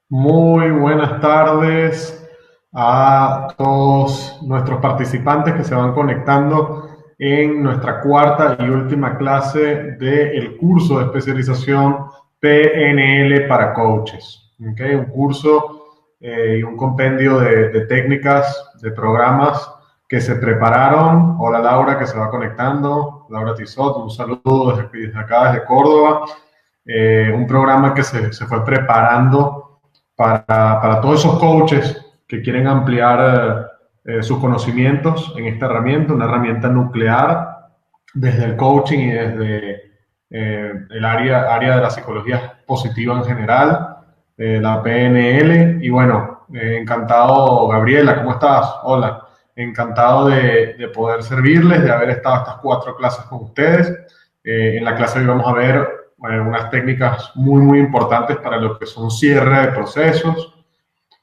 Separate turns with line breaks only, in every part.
Muy buenas tardes a todos nuestros participantes que se van conectando en nuestra cuarta y última clase del curso de especialización PNL para coaches. ¿Okay? Un curso y un compendio de técnicas, de programas que se prepararon. Hola Laura que se va conectando, Laura Tizot, un saludo desde acá, desde Córdoba. Un programa que se fue preparando para todos esos coaches que quieren ampliar sus conocimientos en esta herramienta, una herramienta nuclear desde el coaching y desde el área de la psicología positiva en general, la PNL. Y bueno, encantado, Gabriela, ¿cómo estás? Hola, encantado de poder servirles, de haber estado estas 4 clases con ustedes. En la clase de hoy vamos a ver unas técnicas muy importantes para lo que son cierre de procesos,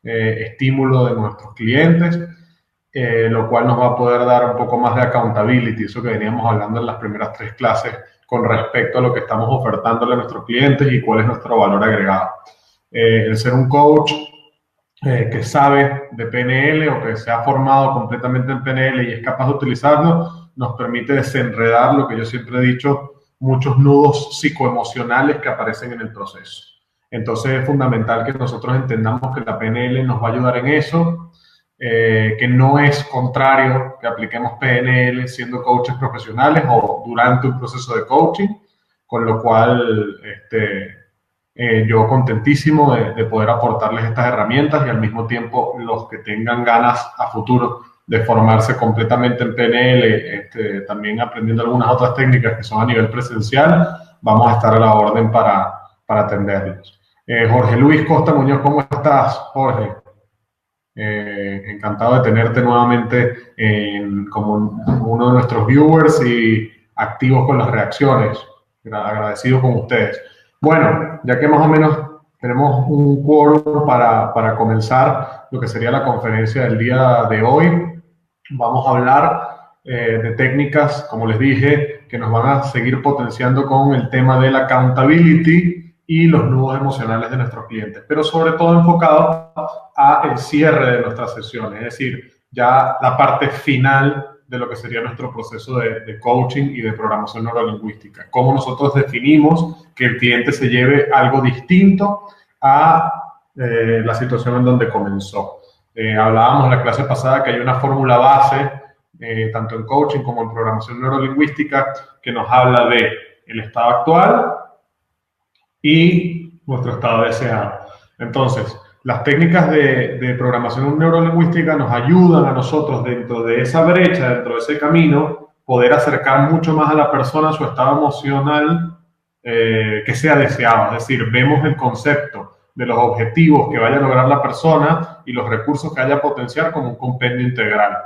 estímulo de nuestros clientes, lo cual nos va a poder dar un poco más de accountability, eso que veníamos hablando en las primeras 3 clases con respecto a lo que estamos ofertándole a nuestros clientes y cuál es nuestro valor agregado. El ser un coach que sabe de PNL o que se ha formado completamente en PNL y es capaz de utilizarlo, nos permite desenredar lo que yo siempre he dicho, muchos nudos psicoemocionales que aparecen en el proceso. Entonces es fundamental que nosotros entendamos que la PNL nos va a ayudar en eso, que no es contrario que apliquemos PNL siendo coaches profesionales o durante un proceso de coaching, con lo cual yo contentísimo de poder aportarles estas herramientas y al mismo tiempo los que tengan ganas a futuro de formarse completamente en PNL, también aprendiendo algunas otras técnicas que son a nivel presencial, vamos a estar a la orden para atenderlos. Jorge Luis Costa Muñoz, ¿cómo estás, Jorge? Encantado de tenerte nuevamente como uno de nuestros viewers y activos con las reacciones. Agradecido con ustedes. Bueno, ya que más o menos tenemos un quórum para comenzar lo que sería la conferencia del día de hoy, vamos a hablar de técnicas, como les dije, que nos van a seguir potenciando con el tema de la accountability y los nudos emocionales de nuestros clientes, pero sobre todo enfocado a el cierre de nuestras sesiones, es decir, ya la parte final de lo que sería nuestro proceso de coaching y de programación neurolingüística. Cómo nosotros definimos que el cliente se lleve algo distinto a la situación en donde comenzó. Hablábamos en la clase pasada que hay una fórmula base, tanto en coaching como en programación neurolingüística, que nos habla de el estado actual y nuestro estado deseado. Entonces, las técnicas de programación neurolingüística nos ayudan a nosotros dentro de esa brecha, dentro de ese camino, poder acercar mucho más a la persona a su estado emocional que sea deseado. Es decir, vemos el concepto de los objetivos que vaya a lograr la persona y los recursos que haya a potenciar como un compendio integral.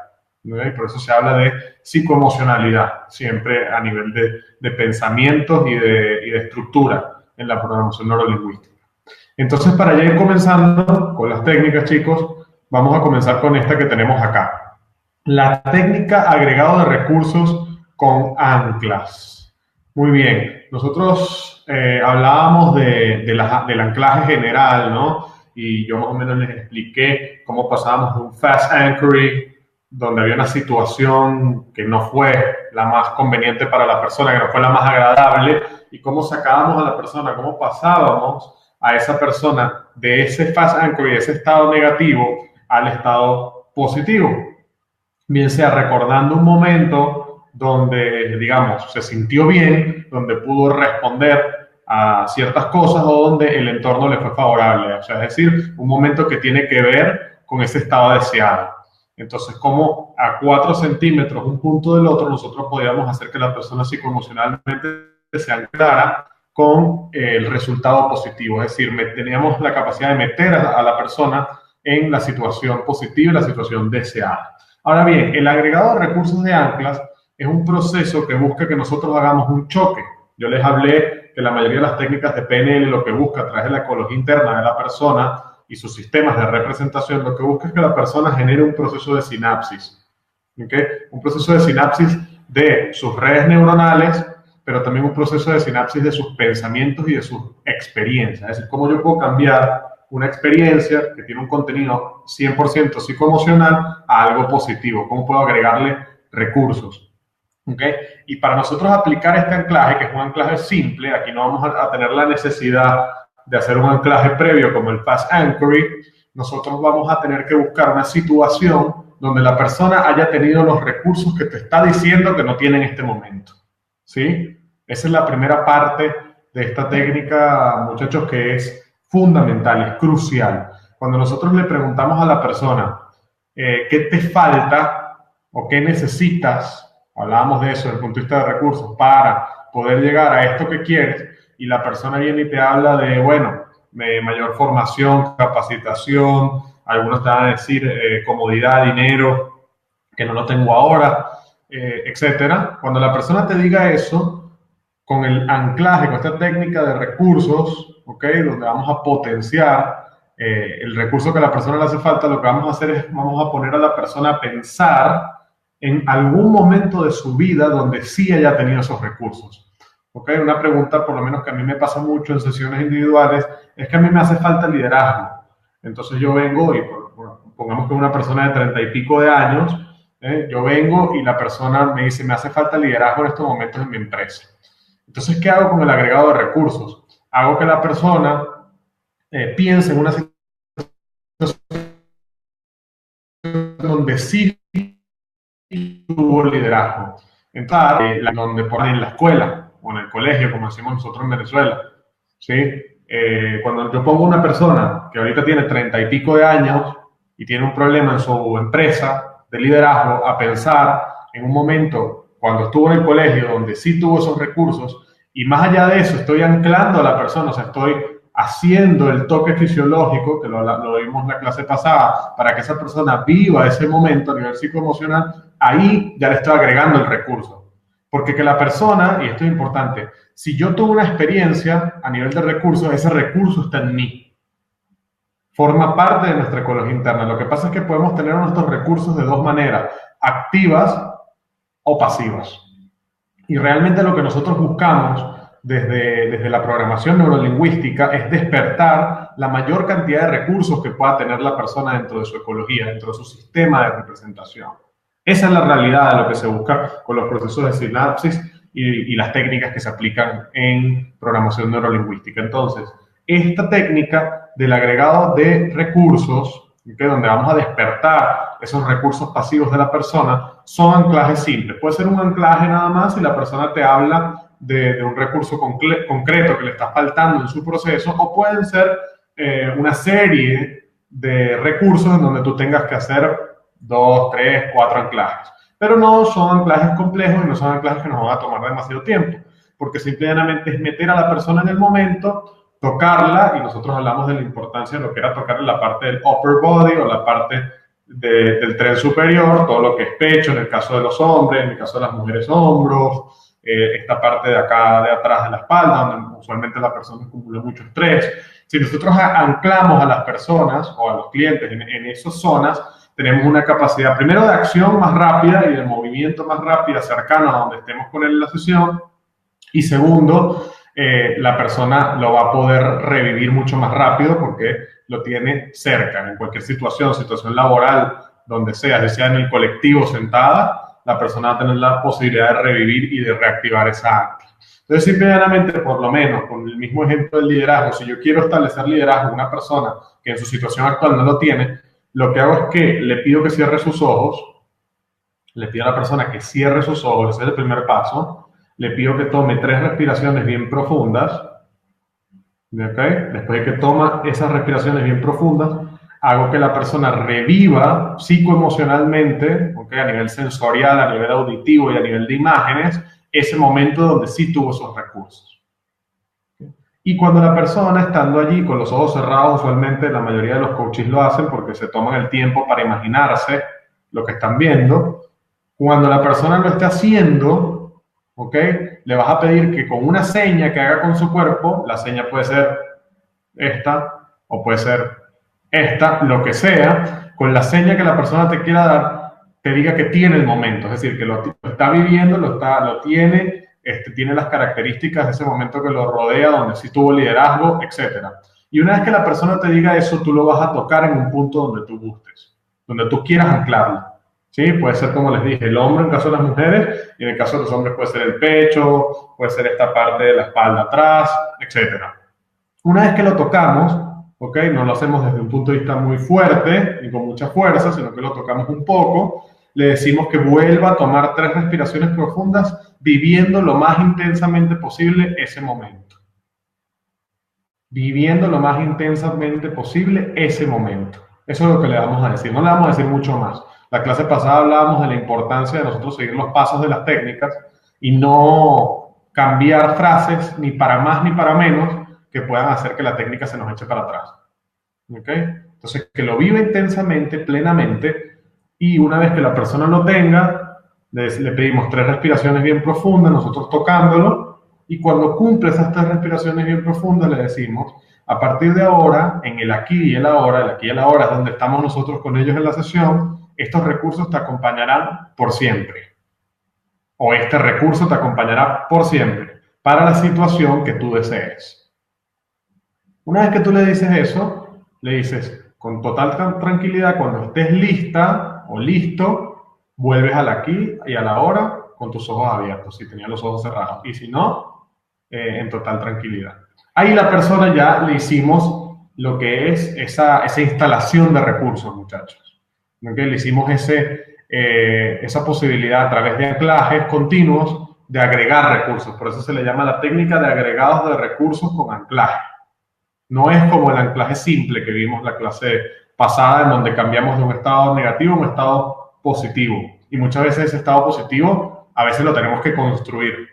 ¿No? Y por eso se habla de psicoemocionalidad, siempre a nivel de pensamientos y de estructura en la programación neurolingüística. Entonces, para ya ir comenzando con las técnicas, chicos, vamos a comenzar con esta que tenemos acá. La técnica agregado de recursos con anclas. Muy bien, nosotros hablábamos del anclaje general, ¿no? Y yo más o menos les expliqué cómo pasábamos de un fast anchoring, donde había una situación que no fue la más conveniente para la persona, que no fue la más agradable, y cómo sacábamos a la persona, cómo pasábamos a esa persona de ese fast anchor y de ese estado negativo al estado positivo. Bien sea recordando un momento donde, digamos, se sintió bien, donde pudo responder a ciertas cosas o donde el entorno le fue favorable. O sea, es decir, un momento que tiene que ver con ese estado deseado. Entonces, como a 4 centímetros un punto del otro, nosotros podíamos hacer que la persona psicoemocionalmente se anclara con el resultado positivo. Es decir, teníamos la capacidad de meter a la persona en la situación positiva y la situación deseada. Ahora bien, el agregado de recursos de anclas es un proceso que busca que nosotros hagamos un choque. Yo les hablé que la mayoría de las técnicas de PNL lo que busca a través de la ecología interna de la persona y sus sistemas de representación, lo que busca es que la persona genere un proceso de sinapsis. ¿Okay? Un proceso de sinapsis de sus redes neuronales, pero también un proceso de sinapsis de sus pensamientos y de sus experiencias. Es decir, cómo yo puedo cambiar una experiencia que tiene un contenido 100% psicoemocional a algo positivo. ¿Cómo puedo agregarle recursos? ¿Okay? Y para nosotros aplicar este anclaje, que es un anclaje simple, aquí no vamos a tener la necesidad de hacer un anclaje previo como el Fast Anchoring, nosotros vamos a tener que buscar una situación donde la persona haya tenido los recursos que te está diciendo que no tiene en este momento. ¿Sí? Esa es la primera parte de esta técnica, muchachos, que es fundamental, es crucial. Cuando nosotros le preguntamos a la persona qué te falta o qué necesitas, hablábamos de eso desde el punto de vista de recursos, para poder llegar a esto que quieres, y la persona viene y te habla de, bueno, mayor formación, capacitación, algunos te van a decir comodidad, dinero, que no lo tengo ahora, etcétera. Cuando la persona te diga eso, con el anclaje, con esta técnica de recursos, ¿okay? Donde vamos a potenciar el recurso que a la persona le hace falta, lo que vamos a hacer es, vamos a poner a la persona a pensar en algún momento de su vida donde sí haya tenido esos recursos. ¿Okay? Una pregunta, por lo menos que a mí me pasa mucho en sesiones individuales, es que a mí me hace falta liderazgo. Entonces yo vengo y pongamos que una persona de 30 y pico de años, yo vengo y la persona me dice, me hace falta liderazgo en estos momentos en mi empresa. Entonces, ¿qué hago con el agregado de recursos? Hago que la persona piense en una situación donde sí tuvo liderazgo. Entonces, donde ponen en la escuela o en el colegio, como decimos nosotros en Venezuela. ¿Sí? Cuando yo pongo una persona que ahorita tiene 30 y pico de años y tiene un problema en su empresa de liderazgo, a pensar en un momento cuando estuvo en el colegio donde sí tuvo esos recursos, y más allá de eso estoy anclando a la persona, o sea, estoy haciendo el toque fisiológico, que lo vimos en la clase pasada, para que esa persona viva ese momento a nivel psicoemocional, ahí ya le estoy agregando el recurso. Porque que la persona, y esto es importante, si yo tuve una experiencia a nivel de recursos, ese recurso está en mí. Forma parte de nuestra ecología interna. Lo que pasa es que podemos tener nuestros recursos de dos maneras, activas o pasivas. Y realmente lo que nosotros buscamos desde la programación neurolingüística es despertar la mayor cantidad de recursos que pueda tener la persona dentro de su ecología, dentro de su sistema de representación. Esa es la realidad de lo que se busca con los procesos de sinapsis y las técnicas que se aplican en programación neurolingüística. Entonces, esta técnica del agregado de recursos, ¿okay? Donde vamos a despertar esos recursos pasivos de la persona, son anclajes simples. Puede ser un anclaje nada más si la persona te habla de un recurso concreto que le está faltando en su proceso, o pueden ser una serie de recursos en donde tú tengas que hacer 2, 3, 4 anclajes. Pero no son anclajes complejos y no son anclajes que nos van a tomar demasiado tiempo, porque simplemente es meter a la persona en el momento, tocarla, y nosotros hablamos de la importancia de lo que era tocar la parte del upper body o la parte del tren superior, todo lo que es pecho, en el caso de los hombres, en el caso de las mujeres, hombros, esta parte de acá, de atrás de la espalda, donde usualmente la persona acumula mucho estrés. Si nosotros anclamos a las personas o a los clientes en esas zonas, tenemos una capacidad, primero, de acción más rápida y de movimiento más rápida, cercano a donde estemos con él en la sesión, y segundo, la persona lo va a poder revivir mucho más rápido porque lo tiene cerca, en cualquier situación laboral, donde sea, si sea en el colectivo sentada, la persona va a tener la posibilidad de revivir y de reactivar esa ancla. Entonces, simplemente, por lo menos, con el mismo ejemplo del liderazgo, si yo quiero establecer liderazgo en una persona que en su situación actual no lo tiene, lo que hago es que le pido que cierre sus ojos, le pido a la persona que cierre sus ojos, ese es el primer paso, le pido que tome 3 respiraciones bien profundas, ¿okay? Después de que toma esas respiraciones bien profundas, hago que la persona reviva psicoemocionalmente, ¿okay? A nivel sensorial, a nivel auditivo y a nivel de imágenes, ese momento donde sí tuvo esos recursos. Y cuando la persona, estando allí con los ojos cerrados, usualmente la mayoría de los coaches lo hacen porque se toman el tiempo para imaginarse lo que están viendo, cuando la persona lo esté haciendo, ¿ok? Le vas a pedir que con una seña que haga con su cuerpo, la seña puede ser esta o puede ser esta, lo que sea, con la seña que la persona te quiera dar, te diga que tiene el momento, es decir, que lo está viviendo, lo tiene, tiene las características de ese momento que lo rodea, donde sí tuvo liderazgo, etc. Y una vez que la persona te diga eso, tú lo vas a tocar en un punto donde tú gustes, donde tú quieras anclarlo. ¿Sí? Puede ser, como les dije, el hombro en caso de las mujeres, y en el caso de los hombres puede ser el pecho, puede ser esta parte de la espalda atrás, etc. Una vez que lo tocamos, ¿ok? No lo hacemos desde un punto de vista muy fuerte, ni con mucha fuerza, sino que lo tocamos un poco, le decimos que vuelva a tomar 3 respiraciones profundas, viviendo lo más intensamente posible ese momento. Viviendo lo más intensamente posible ese momento. Eso es lo que le vamos a decir. No le vamos a decir mucho más. La clase pasada hablábamos de la importancia de nosotros seguir los pasos de las técnicas y no cambiar frases ni para más ni para menos que puedan hacer que la técnica se nos eche para atrás. ¿Ok? Entonces, que lo viva intensamente, plenamente, y una vez que la persona lo tenga, le pedimos 3 respiraciones bien profundas, nosotros tocándolo, y cuando cumple esas 3 respiraciones bien profundas, le decimos, a partir de ahora, en el aquí y el aquí y el ahora es donde estamos nosotros con ellos en la sesión, estos recursos te acompañarán por siempre. O este recurso te acompañará por siempre, para la situación que tú desees. Una vez que tú le dices eso, le dices con total tranquilidad, cuando estés lista o listo, vuelves al aquí y a la hora con tus ojos abiertos, si tenías los ojos cerrados. Y si no, en total tranquilidad. Ahí la persona ya le hicimos lo que es esa instalación de recursos, muchachos. ¿Okay? Le hicimos esa posibilidad a través de anclajes continuos de agregar recursos. Por eso se le llama la técnica de agregados de recursos con anclaje. No es como el anclaje simple que vimos la clase pasada, en donde cambiamos de un estado negativo a un estado positivo. Y muchas veces ese estado positivo, a veces lo tenemos que construir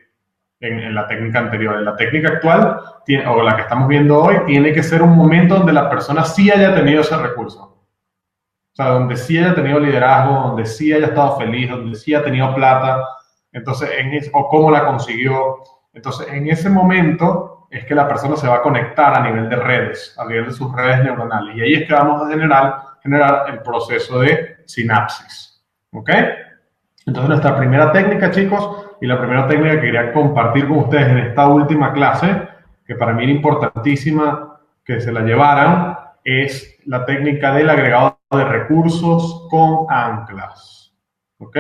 en la técnica anterior. En la técnica actual, o la que estamos viendo hoy, tiene que ser un momento donde la persona sí haya tenido ese recurso. O sea, donde sí haya tenido liderazgo, donde sí haya estado feliz, donde sí haya tenido plata, entonces, o cómo la consiguió. Entonces, en ese momento es que la persona se va a conectar a nivel de redes, a nivel de sus redes neuronales. Y ahí es que vamos a generar el proceso de sinapsis. ¿Ok? Entonces, nuestra primera técnica, chicos, y la primera técnica que quería compartir con ustedes en esta última clase, que para mí era importantísima que se la llevaran, es la técnica del agregado de recursos con anclas. ¿Ok?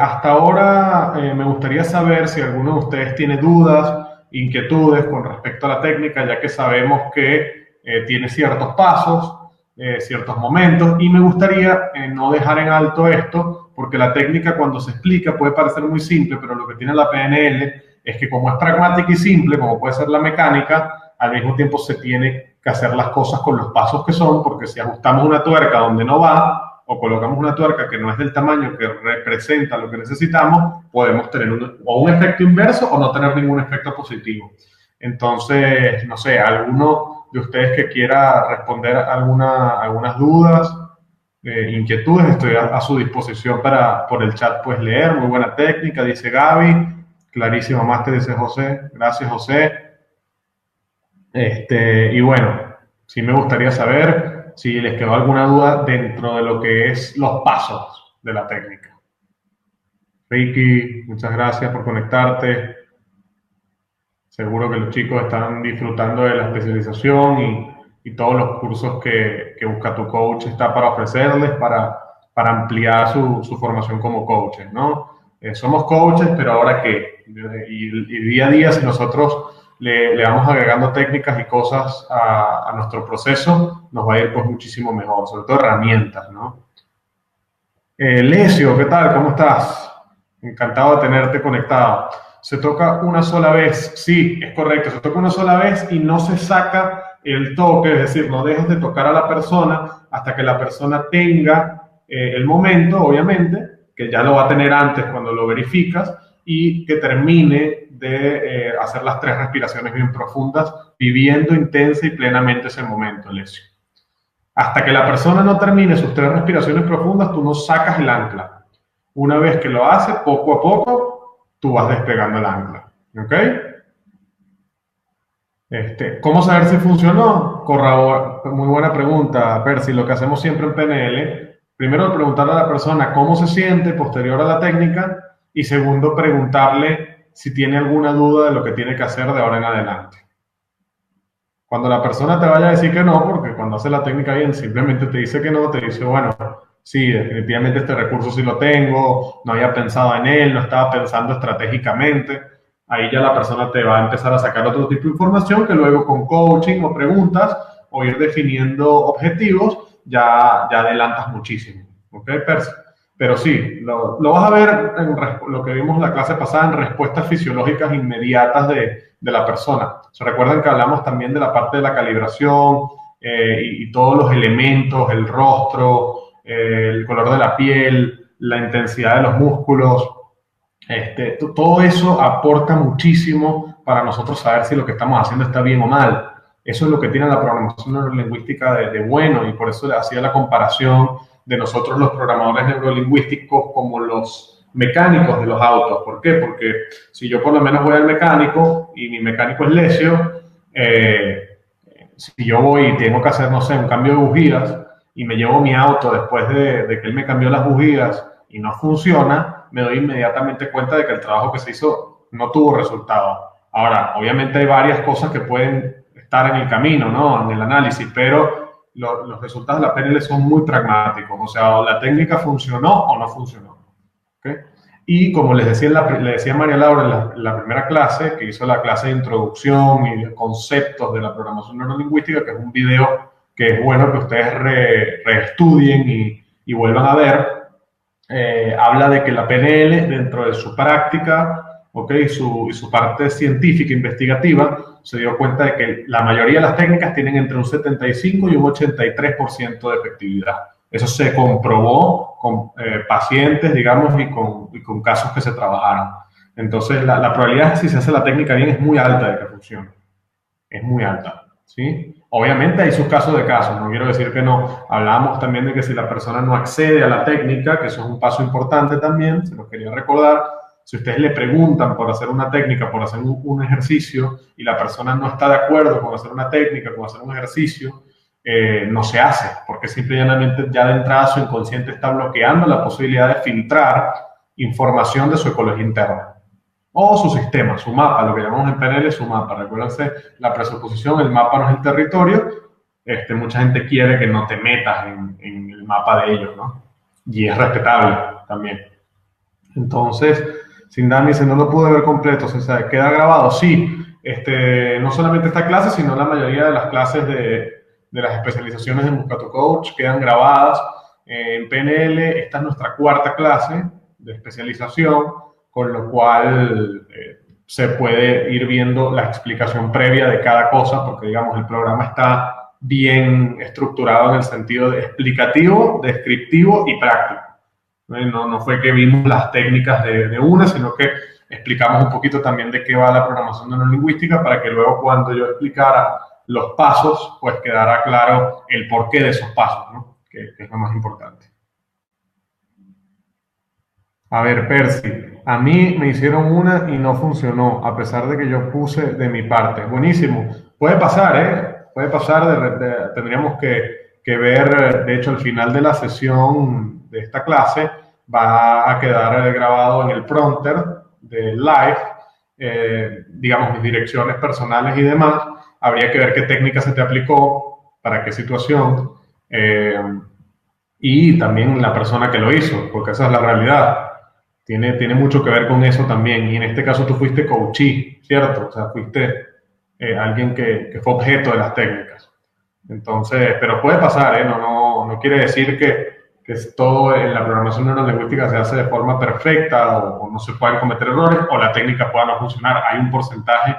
Hasta ahora me gustaría saber si alguno de ustedes tiene dudas, inquietudes con respecto a la técnica, ya que sabemos que tiene ciertos pasos, ciertos momentos, y me gustaría no dejar en alto esto, porque la técnica cuando se explica puede parecer muy simple, pero lo que tiene la PNL es que como es pragmática y simple, como puede ser la mecánica, al mismo tiempo se tiene que hacer las cosas con los pasos que son, porque si ajustamos una tuerca donde no va, o colocamos una tuerca que no es del tamaño que representa lo que necesitamos, podemos tener un efecto inverso o no tener ningún efecto positivo. Entonces, no sé, alguno de ustedes que quiera responder algunas dudas, inquietudes, estoy a su disposición por el chat, pues leer. Muy buena técnica, dice Gaby. Clarísimo máster, dice José. Gracias, José. Y bueno, sí me gustaría saber si les quedó alguna duda dentro de lo que es los pasos de la técnica. Ricky, muchas gracias por conectarte. Seguro que los chicos están disfrutando de la especialización y todos los cursos que Busca Tu Coach está para ofrecerles para ampliar su formación como coaches, ¿no? Somos coaches, pero ahora ¿qué? Y día a día, si nosotros le vamos agregando técnicas y cosas a nuestro proceso, nos va a ir pues muchísimo mejor, sobre todo herramientas, ¿no? Lesio, ¿qué tal? ¿Cómo estás? Encantado de tenerte conectado. Se toca una sola vez, sí, es correcto, se toca una sola vez y no se saca el toque, es decir, no dejas de tocar a la persona hasta que la persona tenga el momento, obviamente, que ya lo va a tener antes cuando lo verificas, y que termine de hacer las 3 respiraciones bien profundas, viviendo intensa y plenamente ese momento, Lesio. Hasta que la persona no termine sus 3 respiraciones profundas, tú no sacas el ancla. Una vez que lo hace, poco a poco, tú vas despegando el ancla. ¿Ok? ¿Cómo saber si funcionó? Muy buena pregunta, Percy. Lo que hacemos siempre en PNL, primero preguntarle a la persona cómo se siente posterior a la técnica, y segundo, preguntarle si tiene alguna duda de lo que tiene que hacer de ahora en adelante. Cuando la persona te vaya a decir que no, porque cuando hace la técnica bien, simplemente te dice que no, te dice, bueno, sí, definitivamente este recurso sí lo tengo, no había pensado en él, no estaba pensando estratégicamente. Ahí ya la persona te va a empezar a sacar otro tipo de información que luego con coaching o preguntas o ir definiendo objetivos ya adelantas muchísimo. ¿Ok, Percy? Pero sí, lo vas a ver en lo que vimos en la clase pasada en respuestas fisiológicas inmediatas de la persona. ¿Se recuerdan que hablamos también de la parte de la calibración y todos los elementos, el rostro, el color de la piel, la intensidad de los músculos? Todo eso aporta muchísimo para nosotros saber si lo que estamos haciendo está bien o mal. Eso es lo que tiene la programación neurolingüística de bueno, y por eso le hacía la comparación de nosotros los programadores neurolingüísticos como los mecánicos de los autos. ¿Por qué? Porque si yo por lo menos voy al mecánico y mi mecánico es necio, si yo voy y tengo que hacer, no sé, un cambio de bujías y me llevo mi auto después de que él me cambió las bujías y no funciona, me doy inmediatamente cuenta de que el trabajo que se hizo no tuvo resultado. Ahora, obviamente hay varias cosas que pueden estar en el camino, ¿no? En el análisis, pero los resultados de la PNL son muy pragmáticos. O sea, la técnica funcionó o no funcionó. ¿Okay? Y como les decía, le decía a María Laura en la primera clase, que hizo la clase de introducción y de conceptos de la programación neurolingüística, que es un video que es bueno que ustedes reestudien y vuelvan a ver, habla de que la PNL, dentro de su práctica, ¿okay? y su parte científica investigativa, se dio cuenta de que la mayoría de las técnicas tienen entre un 75 y un 83% de efectividad. Eso se comprobó con pacientes, digamos, y con casos que se trabajaron. Entonces, la probabilidad, si se hace la técnica bien, es muy alta de que funcione. Es muy alta, ¿sí? Obviamente hay sus casos de casos, no quiero decir que no. Hablamos también de que si la persona no accede a la técnica, que eso es un paso importante también, se los quería recordar. Si ustedes le preguntan por hacer una técnica, por hacer un ejercicio, y la persona no está de acuerdo con hacer una técnica, con hacer un ejercicio, no se hace, porque simple y llanamente ya de entrada su inconsciente está bloqueando la posibilidad de filtrar información de su ecología interna o su sistema, su mapa, lo que llamamos en PNL su mapa. Recuérdense la presuposición, el mapa no es el territorio. Mucha gente quiere que no te metas en el mapa de ellos, ¿no? Y es respetable también. Entonces, sin Dani, si no lo pude ver completo, o sea, ¿queda grabado? Sí. No solamente esta clase, sino la mayoría de las clases de las especializaciones de Busca tu Coach quedan grabadas en PNL. Esta es nuestra cuarta clase de especialización, con lo cual se puede ir viendo la explicación previa de cada cosa, porque digamos el programa está bien estructurado en el sentido de explicativo, descriptivo y práctico. No fue que vimos las técnicas de una, sino que explicamos un poquito también de qué va la programación neurolingüística para que luego cuando yo explicara los pasos, pues quedara claro el porqué de esos pasos, ¿no? Que es lo más importante. A ver, Percy, a mí me hicieron una y no funcionó, a pesar de que yo puse de mi parte. Buenísimo. Puede pasar, ¿eh? Puede pasar, tendríamos que ver, de hecho, al final de la sesión de esta clase va a quedar grabado en el prompter de live, digamos, mis direcciones personales y demás. Habría que ver qué técnica se te aplicó, para qué situación, y también la persona que lo hizo, porque esa es la realidad. Tiene mucho que ver con eso también. Y en este caso tú fuiste coachee, ¿cierto? O sea, fuiste alguien que fue objeto de las técnicas. Entonces, pero puede pasar, ¿eh? No quiere decir que todo en la programación neurolingüística se hace de forma perfecta o no se pueden cometer errores o la técnica pueda no funcionar. Hay un porcentaje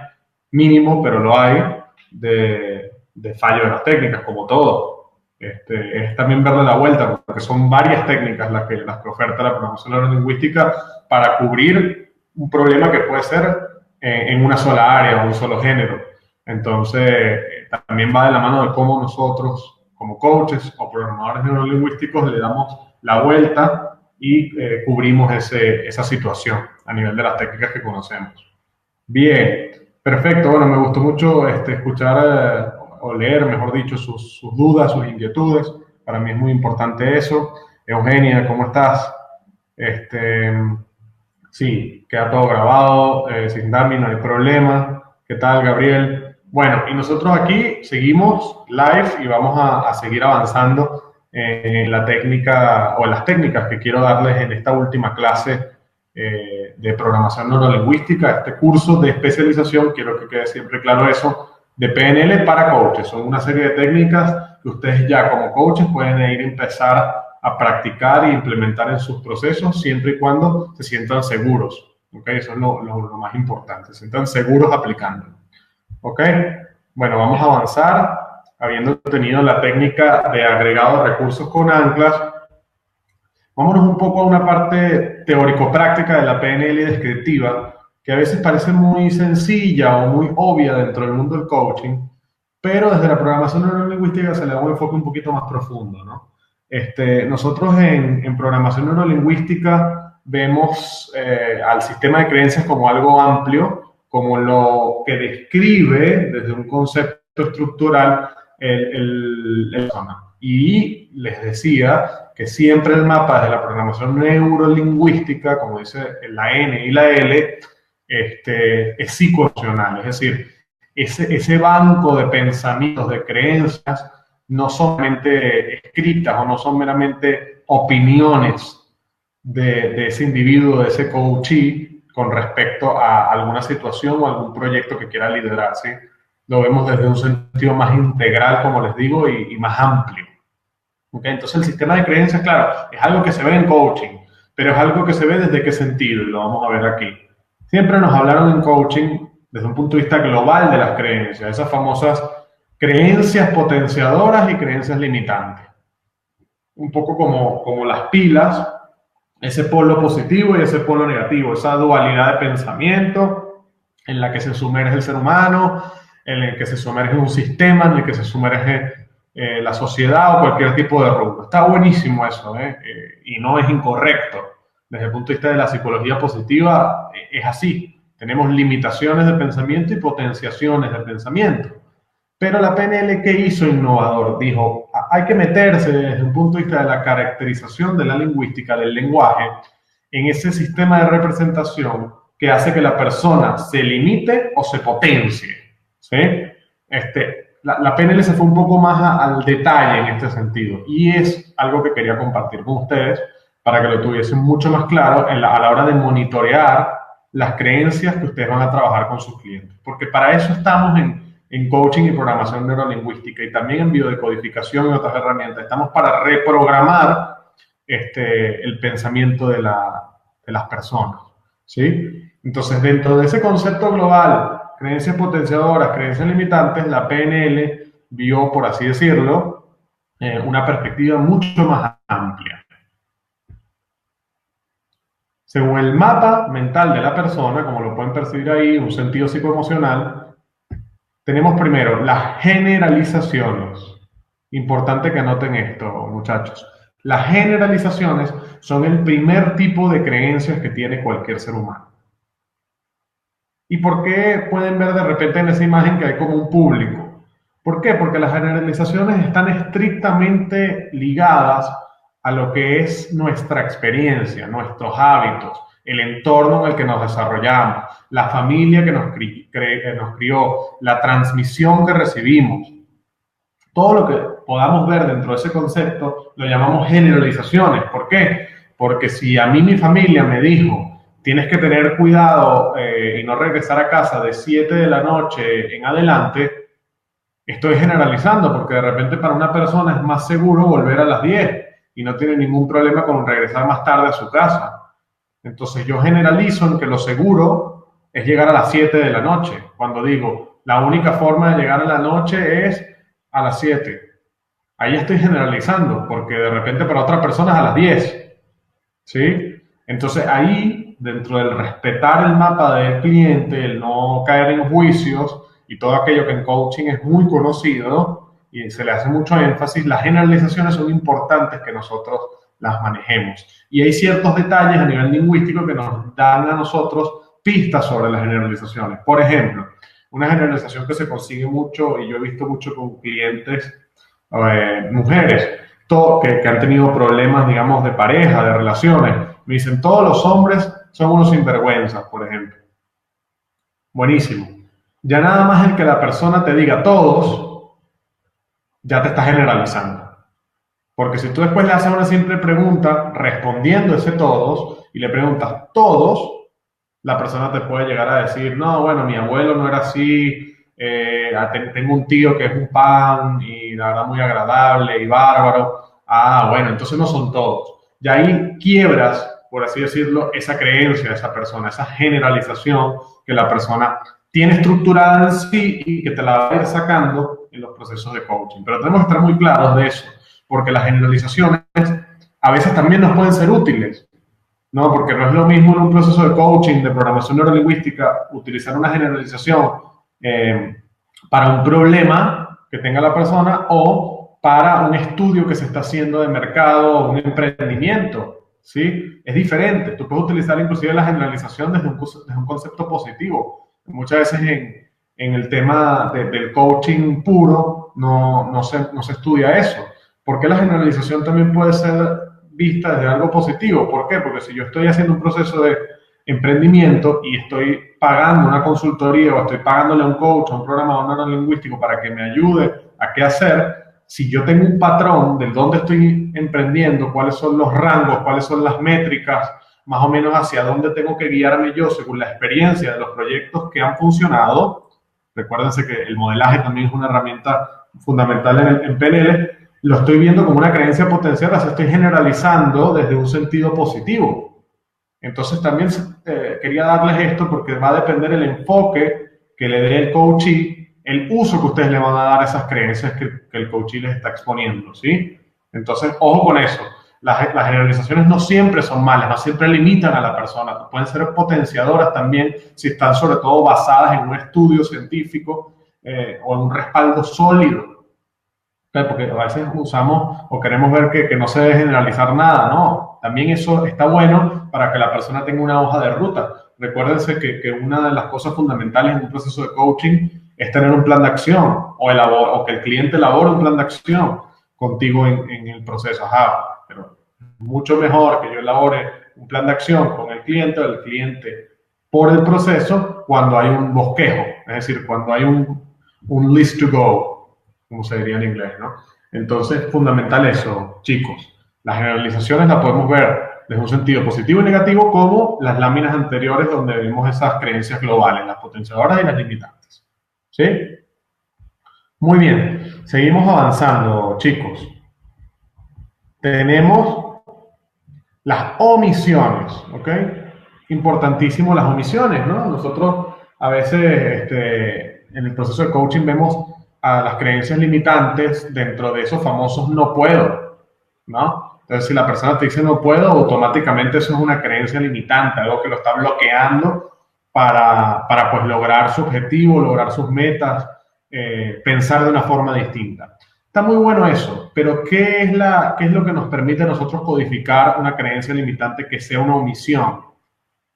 mínimo, pero lo hay, de fallo de las técnicas, como todo. Es también verle la vuelta, porque son varias técnicas las que oferta la programación neurolingüística para cubrir un problema que puede ser en una sola área o un solo género. Entonces, también va de la mano de cómo nosotros, como coaches o programadores neurolingüísticos, le damos la vuelta y cubrimos esa situación a nivel de las técnicas que conocemos. Bien, perfecto. Bueno, me gustó mucho escuchar o leer, mejor dicho, sus dudas, sus inquietudes. Para mí es muy importante eso. Eugenia, ¿cómo estás? Sí, queda todo grabado, sin Dami, no hay problema. ¿Qué tal, Gabriel? Bueno, y nosotros aquí seguimos live y vamos a seguir avanzando en la técnica o en las técnicas que quiero darles en esta última clase de programación neurolingüística, este curso de especialización, quiero que quede siempre claro eso, de PNL para coaches. Son una serie de técnicas que ustedes ya como coaches pueden ir a empezar a practicar e implementar en sus procesos siempre y cuando se sientan seguros. ¿Okay? Eso es lo más importante, se sientan seguros aplicándolo. ¿Ok? Bueno, vamos a avanzar. Habiendo tenido la técnica de agregado de recursos con anclas, vámonos un poco a una parte teórico-práctica de la PNL descriptiva, que a veces parece muy sencilla o muy obvia dentro del mundo del coaching, pero desde la programación neurolingüística se le da un enfoque un poquito más profundo, ¿no? Nosotros en programación neurolingüística vemos al sistema de creencias como algo amplio, como lo que describe desde un concepto estructural el persona. Y les decía que siempre el mapa de la programación neurolingüística, como dice la N y la L, es psicoemocional, es decir, ese banco de pensamientos, de creencias, no son meramente escritas o no son meramente opiniones de ese individuo, de ese coachee, con respecto a alguna situación o algún proyecto que quiera liderar, ¿sí? Lo vemos desde un sentido más integral, como les digo, y más amplio. ¿Okay? Entonces el sistema de creencias, claro, es algo que se ve en coaching, pero es algo que se ve desde qué sentido, y lo vamos a ver aquí. Siempre nos hablaron en coaching desde un punto de vista global de las creencias, esas famosas creencias potenciadoras y creencias limitantes. Un poco como las pilas, ese polo positivo y ese polo negativo, esa dualidad de pensamiento en la que se sumerge el ser humano, en el que se sumerge un sistema, en el que se sumerge la sociedad o cualquier tipo de rubro. Está buenísimo eso, y no es incorrecto. Desde el punto de vista de la psicología positiva, es así. Tenemos limitaciones de pensamiento y potenciaciones de pensamiento. Pero la PNL, ¿qué hizo innovador? Dijo, hay que meterse desde un punto de vista de la caracterización de la lingüística, del lenguaje, en ese sistema de representación que hace que la persona se limite o se potencie. ¿Sí? La PNL se fue un poco más al detalle en este sentido y es algo que quería compartir con ustedes para que lo tuviesen mucho más claro a la hora de monitorear las creencias que ustedes van a trabajar con sus clientes. Porque para eso estamos en coaching y programación neurolingüística y también en biodecodificación y otras herramientas. Estamos para reprogramar el pensamiento de las personas, ¿sí? Entonces, dentro de ese concepto global, creencias potenciadoras, creencias limitantes, la PNL vio, por así decirlo, una perspectiva mucho más amplia. Según el mapa mental de la persona, como lo pueden percibir ahí, un sentido psicoemocional, tenemos primero las generalizaciones. Importante que anoten esto, muchachos. Las generalizaciones son el primer tipo de creencias que tiene cualquier ser humano. ¿Y por qué pueden ver de repente en esa imagen que hay como un público? ¿Por qué? Porque las generalizaciones están estrictamente ligadas a lo que es nuestra experiencia, nuestros hábitos, el entorno en el que nos desarrollamos, la familia que nos crió, la transmisión que recibimos. Todo lo que podamos ver dentro de ese concepto lo llamamos generalizaciones. ¿Por qué? Porque si a mí mi familia me dijo, tienes que tener cuidado y no regresar a casa de 7 de la noche en adelante, estoy generalizando porque de repente para una persona es más seguro volver a las 10 y no tiene ningún problema con regresar más tarde a su casa. Entonces yo generalizo en que lo seguro es llegar a las 7 de la noche. Cuando digo, la única forma de llegar a la noche es a las 7. Ahí estoy generalizando, porque de repente para otras personas a las 10. ¿Sí? Entonces ahí, dentro del respetar el mapa del cliente, el no caer en juicios y todo aquello que en coaching es muy conocido y se le hace mucho énfasis, las generalizaciones son importantes que nosotros las manejemos. Y hay ciertos detalles a nivel lingüístico que nos dan a nosotros pistas sobre las generalizaciones. Por ejemplo, una generalización que se consigue mucho, y yo he visto mucho con clientes, mujeres, que han tenido problemas, digamos, de pareja, de relaciones. Me dicen, todos los hombres son unos sinvergüenzas, por ejemplo. Buenísimo. Ya nada más el que la persona te diga todos, ya te está generalizando. Porque si tú después le haces una simple pregunta respondiendo ese todos y le preguntas todos, la persona te puede llegar a decir, no, bueno, mi abuelo no era así, tengo un tío que es un pan y la verdad muy agradable y bárbaro. Ah, bueno, entonces no son todos. Y ahí quiebras, por así decirlo, esa creencia de esa persona, esa generalización que la persona tiene estructurada en sí y que te la va a ir sacando en los procesos de coaching. Pero tenemos que estar muy claros de eso, porque las generalizaciones a veces también nos pueden ser útiles. No, porque no es lo mismo en un proceso de coaching, de programación neurolingüística, utilizar una generalización eh, para un problema que tenga la persona o para un estudio que se está haciendo de mercado o un emprendimiento, ¿sí? Es diferente. Tú puedes utilizar inclusive la generalización desde un concepto positivo. Muchas veces en el tema del coaching puro no se estudia eso. ¿Por qué la generalización también puede ser vista desde algo positivo? ¿Por qué? Porque si yo estoy haciendo un proceso de emprendimiento y estoy pagando una consultoría o estoy pagándole a un coach, a un programador neurolingüístico para que me ayude a qué hacer, si yo tengo un patrón de dónde estoy emprendiendo, cuáles son los rangos, cuáles son las métricas, más o menos hacia dónde tengo que guiarme yo según la experiencia de los proyectos que han funcionado. Recuérdense que el modelaje también es una herramienta fundamental en PNL. Lo estoy viendo como una creencia potencial, la estoy generalizando desde un sentido positivo. Entonces también quería darles esto porque va a depender el enfoque que le dé el coachee, el uso que ustedes le van a dar a esas creencias que el coachee les está exponiendo, ¿sí? Entonces, ojo con eso. Las generalizaciones no siempre son malas, no siempre limitan a la persona, pueden ser potenciadoras también si están sobre todo basadas en un estudio científico o en un respaldo sólido. Porque a veces usamos o queremos ver que no se debe generalizar nada, ¿no? También eso está bueno para que la persona tenga una hoja de ruta. Recuérdense que una de las cosas fundamentales en un proceso de coaching es tener un plan de acción o que el cliente elabore un plan de acción contigo en el proceso. Ajá, pero mucho mejor que yo elabore un plan de acción con el cliente o el cliente por el proceso cuando hay un bosquejo, es decir, cuando hay un list to go, como se diría en inglés, ¿no? Entonces, fundamental eso, chicos. Las generalizaciones las podemos ver desde un sentido positivo y negativo, como las láminas anteriores donde vemos esas creencias globales, las potenciadoras y las limitantes. ¿Sí? Muy bien. Seguimos avanzando, chicos. Tenemos las omisiones, ¿ok? Importantísimo las omisiones, ¿no? Nosotros a veces en el proceso de coaching vemos a las creencias limitantes dentro de esos famosos no puedo, ¿no? Entonces, si la persona te dice no puedo, automáticamente eso es una creencia limitante, algo que lo está bloqueando para pues lograr su objetivo, lograr sus metas, pensar de una forma distinta. Está muy bueno eso, pero ¿qué es lo que nos permite a nosotros codificar una creencia limitante que sea una omisión?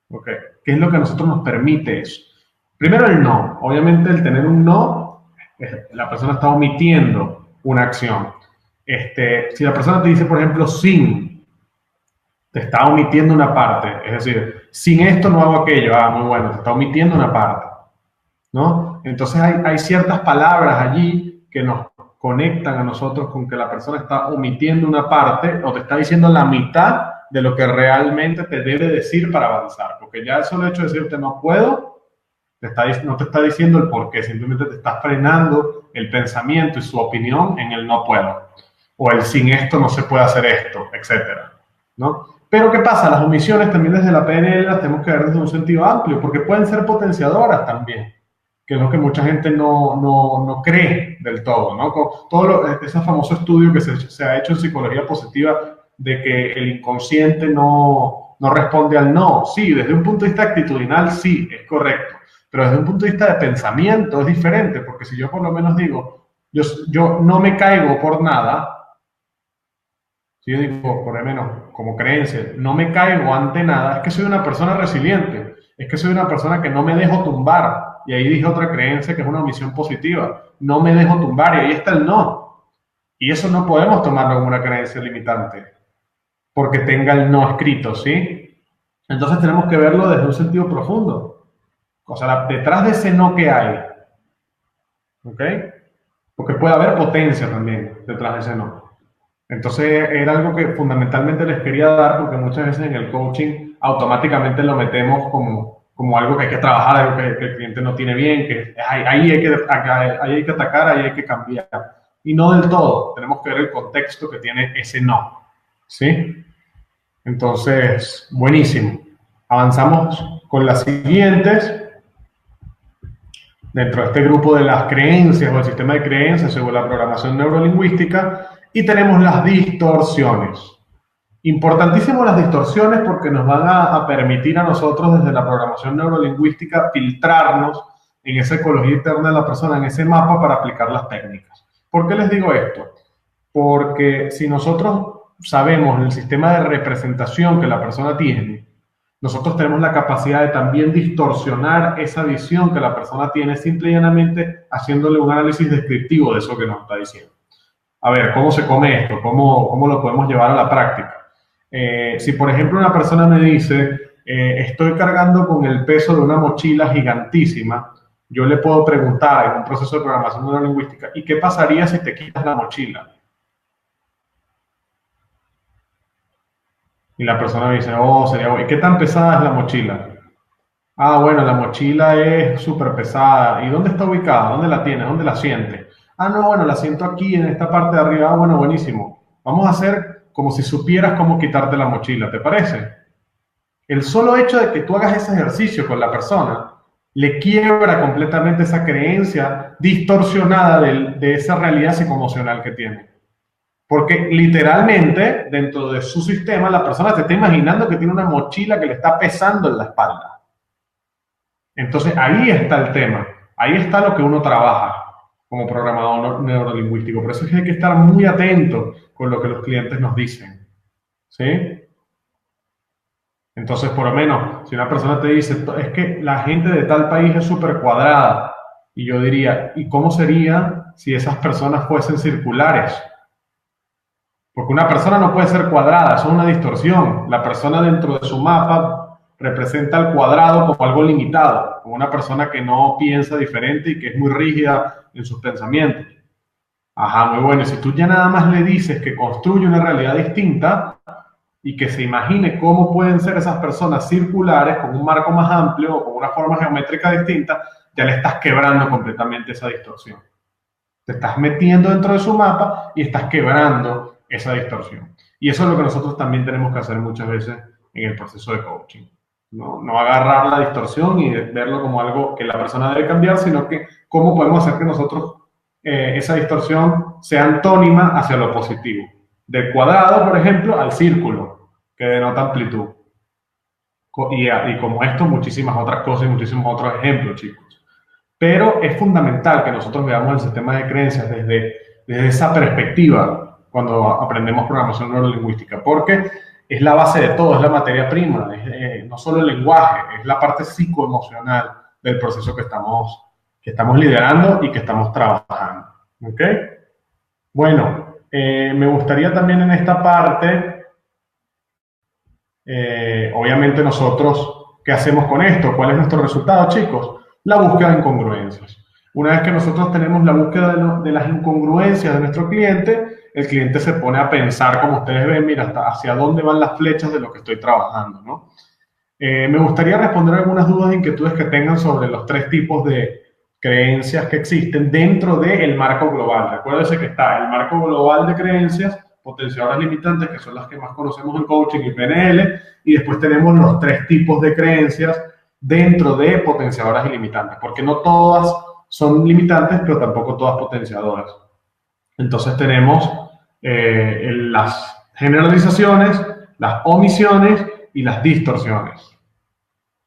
¿Okay? ¿Qué es lo que a nosotros nos permite eso? Primero el no. Obviamente el tener un no, la persona está omitiendo una acción. Si la persona te dice, por ejemplo, sin, te está omitiendo una parte. Es decir, sin esto no hago aquello. Ah, muy bueno, te está omitiendo una parte, ¿no? Entonces hay ciertas palabras allí que nos conectan a nosotros con que la persona está omitiendo una parte o te está diciendo la mitad de lo que realmente te debe decir para avanzar. Porque ya el solo hecho de decirte no puedo, no te está diciendo el por qué, simplemente te está frenando el pensamiento y su opinión en el no puedo. O el sin esto no se puede hacer esto, etcétera, ¿no? Pero ¿qué pasa? Las omisiones también desde la PNL las tenemos que ver desde un sentido amplio, porque pueden ser potenciadoras también, que es lo que mucha gente no cree del todo, ¿no? Ese famoso estudio que se ha hecho en psicología positiva de que el inconsciente no responde al no. Sí, desde un punto de vista actitudinal sí, es correcto, pero desde un punto de vista de pensamiento es diferente, porque si yo por lo menos digo, yo no me caigo por nada, si yo digo, por lo menos como creencia, no me caigo ante nada, es que soy una persona resiliente, es que soy una persona que no me dejo tumbar. Y ahí dije otra creencia que es una omisión positiva, no me dejo tumbar, y ahí está el no. Y eso no podemos tomarlo como una creencia limitante, porque tenga el no escrito, ¿sí? Entonces tenemos que verlo desde un sentido profundo. O sea, detrás de ese no que hay, ¿ok? Porque puede haber potencia también detrás de ese no. Entonces era algo que fundamentalmente les quería dar porque muchas veces en el coaching automáticamente lo metemos como algo que hay que trabajar, algo que el cliente no tiene bien, que ahí hay que atacar, ahí hay que cambiar. Y no del todo, tenemos que ver el contexto que tiene ese no. ¿Sí? Entonces, buenísimo. Avanzamos con las siguientes. Dentro de este grupo de las creencias o el sistema de creencias según la programación neurolingüística, y tenemos las distorsiones. Importantísimo las distorsiones porque nos van a permitir a nosotros desde la programación neurolingüística filtrarnos en esa ecología interna de la persona, en ese mapa para aplicar las técnicas. ¿Por qué les digo esto? Porque si nosotros sabemos el sistema de representación que la persona tiene, nosotros tenemos la capacidad de también distorsionar esa visión que la persona tiene simple y llanamente haciéndole un análisis descriptivo de eso que nos está diciendo. A ver, ¿cómo se come esto? ¿Cómo lo podemos llevar a la práctica? Si por ejemplo una persona me dice, estoy cargando con el peso de una mochila gigantísima, yo le puedo preguntar en un proceso de programación neurolingüística, ¿y qué pasaría si te quitas la mochila? Y la persona me dice, oh, sería bueno. ¿Y qué tan pesada es la mochila? Ah, bueno, la mochila es súper pesada. ¿Y dónde está ubicada? ¿Dónde la tienes? ¿Dónde la sientes? Ah, no, bueno, la siento aquí, en esta parte de arriba. Ah, bueno, buenísimo. Vamos a hacer como si supieras cómo quitarte la mochila, ¿te parece? El solo hecho de que tú hagas ese ejercicio con la persona le quiebra completamente esa creencia distorsionada de esa realidad psicoemocional que tiene. Porque literalmente, dentro de su sistema, la persona se está imaginando que tiene una mochila que le está pesando en la espalda. Entonces ahí está el tema, ahí está lo que uno trabaja como programador neurolingüístico. Por eso es que hay que estar muy atento con lo que los clientes nos dicen. ¿Sí? Entonces, por lo menos, si una persona te dice, es que la gente de tal país es súper cuadrada, y yo diría, ¿y cómo sería si esas personas fuesen circulares? Porque una persona no puede ser cuadrada, eso es una distorsión. La persona dentro de su mapa representa el cuadrado como algo limitado, como una persona que no piensa diferente y que es muy rígida en sus pensamientos. Ajá, muy bueno. Y si tú ya nada más le dices que construye una realidad distinta y que se imagine cómo pueden ser esas personas circulares con un marco más amplio o con una forma geométrica distinta, ya le estás quebrando completamente esa distorsión. Te estás metiendo dentro de su mapa y estás quebrando esa distorsión. Y eso es lo que nosotros también tenemos que hacer muchas veces en el proceso de coaching. No agarrar la distorsión y verlo como algo que la persona debe cambiar, sino que cómo podemos hacer que nosotros esa distorsión sea antónima hacia lo positivo. Del cuadrado, por ejemplo, al círculo, que denota amplitud. Y como esto, muchísimas otras cosas y muchísimos otros ejemplos, chicos. Pero es fundamental que nosotros veamos el sistema de creencias desde esa perspectiva cuando aprendemos programación neurolingüística, porque es la base de todo, es la materia prima, no solo el lenguaje, es la parte psicoemocional del proceso que estamos liderando y que estamos trabajando. ¿Ok? Bueno, me gustaría también en esta parte, obviamente nosotros, ¿qué hacemos con esto? ¿Cuál es nuestro resultado, chicos? La búsqueda de incongruencias. Una vez que nosotros tenemos la búsqueda de las incongruencias de nuestro cliente, el cliente se pone a pensar, como ustedes ven, mira, hasta hacia dónde van las flechas de lo que estoy trabajando, ¿no? Me gustaría responder algunas dudas e inquietudes que tengan sobre los tres tipos de creencias que existen dentro del marco global. Recuérdense que está el marco global de creencias, potenciadoras limitantes, que son las que más conocemos en coaching y PNL, y después tenemos los tres tipos de creencias dentro de potenciadoras ilimitantes, porque no todas son limitantes, pero tampoco todas potenciadoras. Entonces tenemos las generalizaciones, las omisiones y las distorsiones.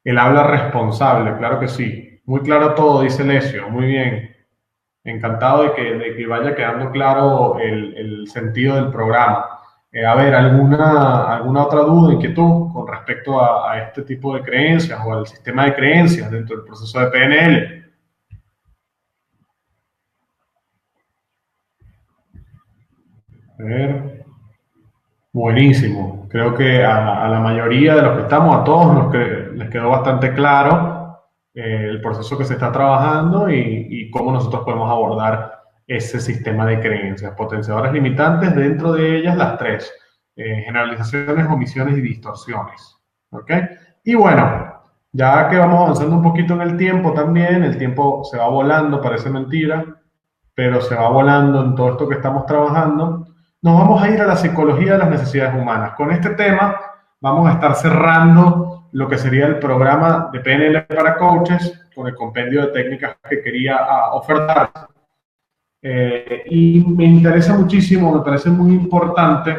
El habla responsable, claro que sí. Muy claro todo, dice Lesio, muy bien. Encantado de que vaya quedando claro el sentido del programa. A ver, ¿alguna otra duda, inquietud con respecto a este tipo de creencias o al sistema de creencias dentro del proceso de PNL? A ver, buenísimo. Creo que a la mayoría de los que estamos, a todos les quedó bastante claro. el proceso que se está trabajando y cómo nosotros podemos abordar ese sistema de creencias. Potenciadores limitantes, dentro de ellas las tres: generalizaciones, omisiones y distorsiones. ¿Ok? Y bueno, ya que vamos avanzando un poquito en el tiempo también, el tiempo se va volando, parece mentira, pero se va volando en todo esto que estamos trabajando. Nos vamos a ir a la psicología de las necesidades humanas. Con este tema vamos a estar cerrando lo que sería el programa de PNL para coaches, con el compendio de técnicas que quería ofertar. Y me interesa muchísimo, me parece muy importante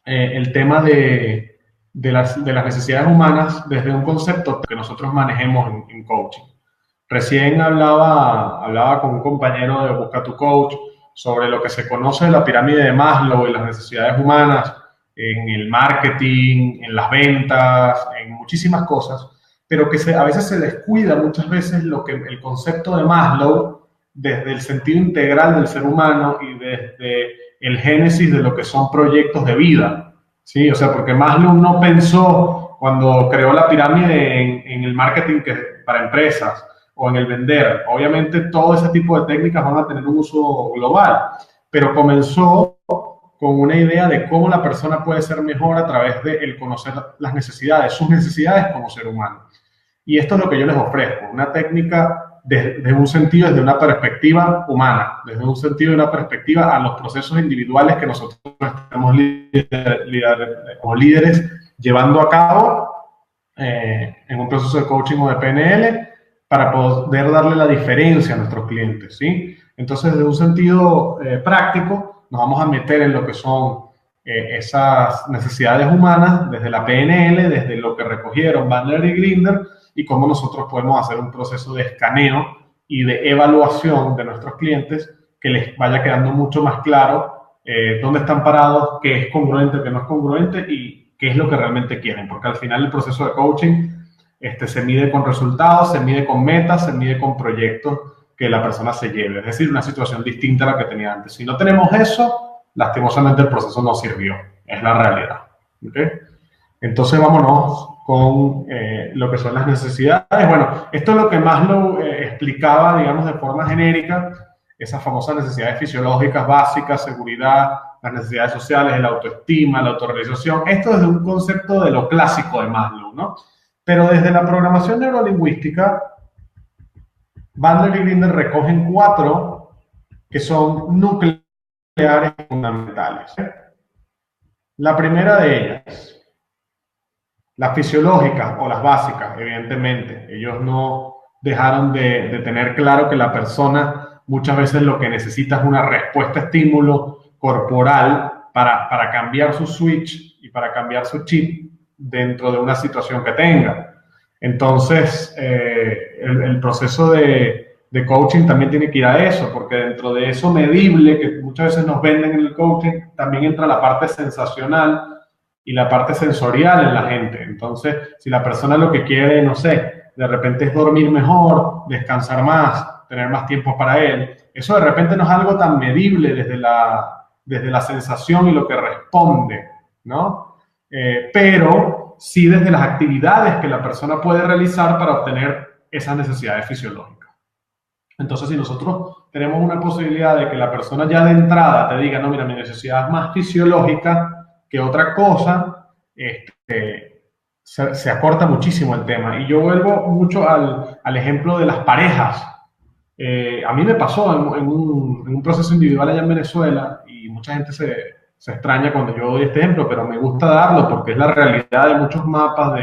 el tema de las necesidades humanas desde un concepto que nosotros manejemos en coaching. Recién hablaba con un compañero de Busca tu Coach sobre lo que se conoce de la pirámide de Maslow y las necesidades humanas en el marketing, en las ventas, en muchísimas cosas, pero que a veces se descuida muchas veces el concepto de Maslow desde el sentido integral del ser humano y desde el génesis de lo que son proyectos de vida, ¿sí? O sea, porque Maslow no pensó cuando creó la pirámide en el marketing para empresas o en el vender. Obviamente todo ese tipo de técnicas van a tener un uso global, pero comenzó con una idea de cómo la persona puede ser mejor a través de el conocer las necesidades, sus necesidades como ser humano. Y esto es lo que yo les ofrezco, una técnica desde un sentido, desde una perspectiva humana, desde un sentido de una perspectiva a los procesos individuales que nosotros estamos como líderes llevando a cabo en un proceso de coaching o de PNL para poder darle la diferencia a nuestros clientes, ¿sí? Entonces, desde un sentido práctico, nos vamos a meter en lo que son esas necesidades humanas desde la PNL, desde lo que recogieron Bandler y Grinder, y cómo nosotros podemos hacer un proceso de escaneo y de evaluación de nuestros clientes que les vaya quedando mucho más claro dónde están parados, qué es congruente, qué no es congruente y qué es lo que realmente quieren. Porque al final el proceso de coaching se mide con resultados, se mide con metas, se mide con proyectos que la persona se lleve. Es decir, una situación distinta a la que tenía antes. Si no tenemos eso, lastimosamente el proceso no sirvió. Es la realidad. ¿Okay? Entonces vámonos con lo que son las necesidades. Bueno, esto es lo que Maslow explicaba, digamos, de forma genérica, esas famosas necesidades fisiológicas básicas, seguridad, las necesidades sociales, la autoestima, la autorrealización. Esto desde un concepto de lo clásico de Maslow, ¿no? Pero desde la programación neurolingüística, Bandler y Grinder recogen 4 que son nucleares fundamentales. La primera de ellas, las fisiológicas o las básicas, evidentemente. Ellos no dejaron de tener claro que la persona muchas veces lo que necesita es una respuesta a estímulo corporal para cambiar su switch y para cambiar su chip dentro de una situación que tenga. Entonces, el proceso de coaching también tiene que ir a eso, porque dentro de eso medible que muchas veces nos venden en el coaching, también entra la parte sensacional y la parte sensorial en la gente. Entonces, si la persona lo que quiere, no sé, de repente es dormir mejor, descansar más, tener más tiempo para él, eso de repente no es algo tan medible desde la sensación y lo que responde, ¿no? Pero sí desde las actividades que la persona puede realizar para obtener esas necesidades fisiológicas. Entonces, si nosotros tenemos una posibilidad de que la persona ya de entrada te diga, no, mira, mi necesidad es más fisiológica que otra cosa, se acorta muchísimo el tema. Y yo vuelvo mucho al ejemplo de las parejas. A mí me pasó en un proceso individual allá en Venezuela y mucha gente se extraña cuando yo doy este ejemplo, pero me gusta darlo porque es la realidad de muchos mapas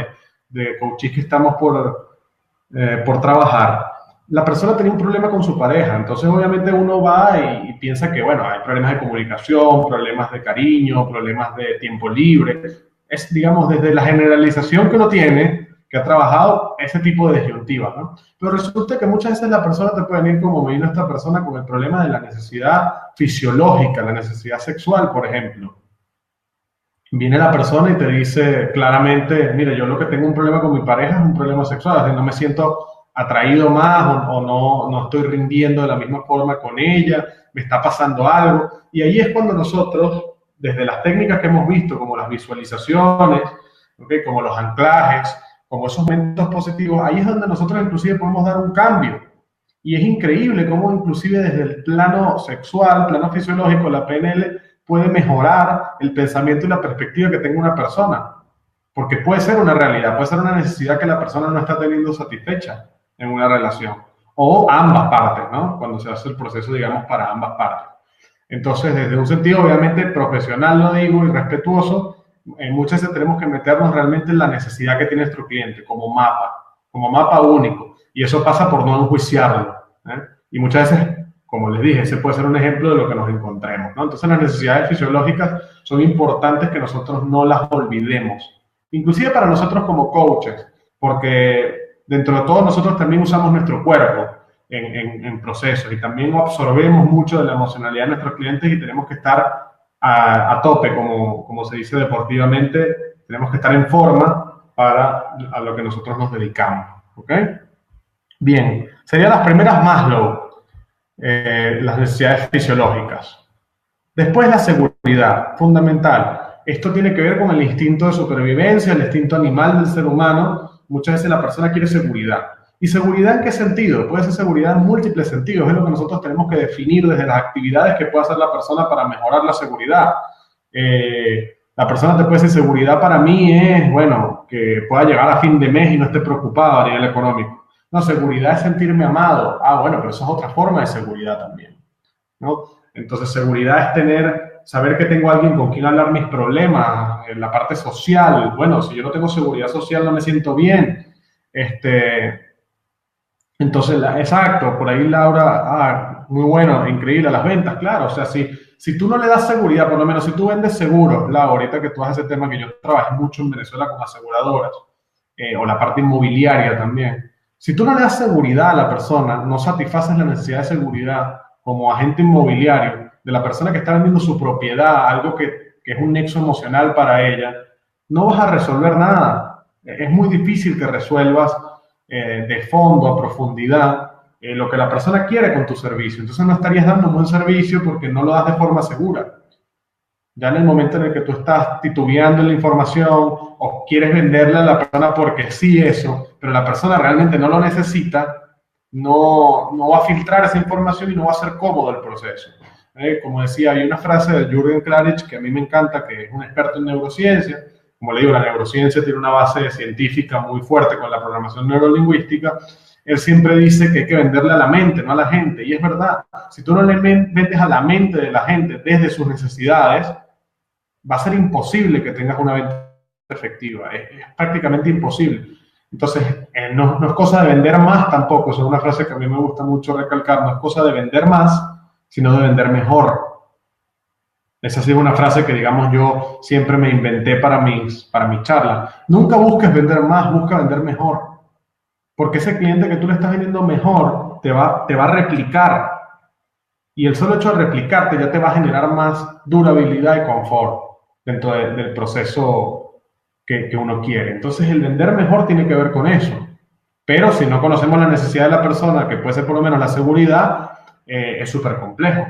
de coaches que estamos por trabajar. La persona tenía un problema con su pareja, entonces obviamente uno va y piensa que, bueno, hay problemas de comunicación, problemas de cariño, problemas de tiempo libre. Es, digamos, desde la generalización que uno tiene, que ha trabajado ese tipo de disyuntivas, ¿no? Pero resulta que muchas veces la persona te puede venir como me vino esta persona con el problema de la necesidad fisiológica, la necesidad sexual, por ejemplo. Viene la persona y te dice claramente, mira, yo lo que tengo un problema con mi pareja es un problema sexual, es decir, no me siento atraído más o no estoy rindiendo de la misma forma con ella, me está pasando algo. Y ahí es cuando nosotros, desde las técnicas que hemos visto, como las visualizaciones, ¿okay?, como los anclajes, como esos momentos positivos, ahí es donde nosotros inclusive podemos dar un cambio. Y es increíble cómo inclusive desde el plano sexual, plano fisiológico, la PNL puede mejorar el pensamiento y la perspectiva que tenga una persona. Porque puede ser una realidad, puede ser una necesidad que la persona no está teniendo satisfecha en una relación. O ambas partes, ¿no? Cuando se hace el proceso, digamos, para ambas partes. Entonces, desde un sentido obviamente profesional, lo digo, y respetuoso, muchas veces tenemos que meternos realmente en la necesidad que tiene nuestro cliente como mapa único. Y eso pasa por no enjuiciarlo, ¿eh? Y muchas veces, como les dije, ese puede ser un ejemplo de lo que nos encontremos, ¿no? Entonces, las necesidades fisiológicas son importantes que nosotros no las olvidemos. Inclusive para nosotros como coaches, porque dentro de todo nosotros también usamos nuestro cuerpo en procesos y también absorbemos mucho de la emocionalidad de nuestros clientes y tenemos que estar a tope, como se dice deportivamente, tenemos que estar en forma para a lo que nosotros nos dedicamos. ¿Ok? Bien, serían las primeras Maslow, las necesidades fisiológicas. Después la seguridad, fundamental. Esto tiene que ver con el instinto de supervivencia, el instinto animal del ser humano. Muchas veces la persona quiere seguridad. ¿Y seguridad en qué sentido? Puede ser seguridad en múltiples sentidos. Es lo que nosotros tenemos que definir desde las actividades que puede hacer la persona para mejorar la seguridad. La persona te puede decir, seguridad para mí es, bueno, que pueda llegar a fin de mes y no esté preocupado a nivel económico. No, seguridad es sentirme amado. Ah, bueno, pero eso es otra forma de seguridad también, ¿no? Entonces, seguridad es saber que tengo alguien con quien hablar mis problemas, en la parte social. Bueno, si yo no tengo seguridad social, no me siento bien. Entonces, exacto, por ahí Laura, muy bueno, increíble, las ventas, claro. O sea, si tú no le das seguridad, por lo menos si tú vendes seguros, Laura, ahorita que tú haces ese tema, que yo trabajé mucho en Venezuela con aseguradoras, o la parte inmobiliaria también. Si tú no le das seguridad a la persona, no satisfaces la necesidad de seguridad como agente inmobiliario de la persona que está vendiendo su propiedad, algo que es un nexo emocional para ella, no vas a resolver nada. Es muy difícil que resuelvas de fondo, a profundidad, lo que la persona quiere con tu servicio. Entonces no estarías dando un buen servicio porque no lo das de forma segura. Ya en el momento en el que tú estás titubeando en la información o quieres venderle a la persona porque sí eso, pero la persona realmente no lo necesita, no va a filtrar esa información y no va a ser cómodo el proceso. Como decía, hay una frase de Jürgen Klarich que a mí me encanta, que es un experto en neurociencia. Como le digo, la neurociencia tiene una base científica muy fuerte con la programación neurolingüística. Él siempre dice que hay que venderle a la mente, no a la gente. Y es verdad, si tú no le vendes a la mente de la gente desde sus necesidades, va a ser imposible que tengas una venta efectiva. Es prácticamente imposible. Entonces, no es cosa de vender más tampoco. Es una frase que a mí me gusta mucho recalcar. No es cosa de vender más, sino de vender mejor. Esa sí es una frase que, digamos, yo siempre me inventé para mis charlas. Nunca busques vender más, busca vender mejor. Porque ese cliente que tú le estás vendiendo mejor te va a replicar. Y el solo hecho de replicarte ya te va a generar más durabilidad y confort dentro del proceso que uno quiere. Entonces, el vender mejor tiene que ver con eso. Pero si no conocemos la necesidad de la persona, que puede ser por lo menos la seguridad, es súper complejo,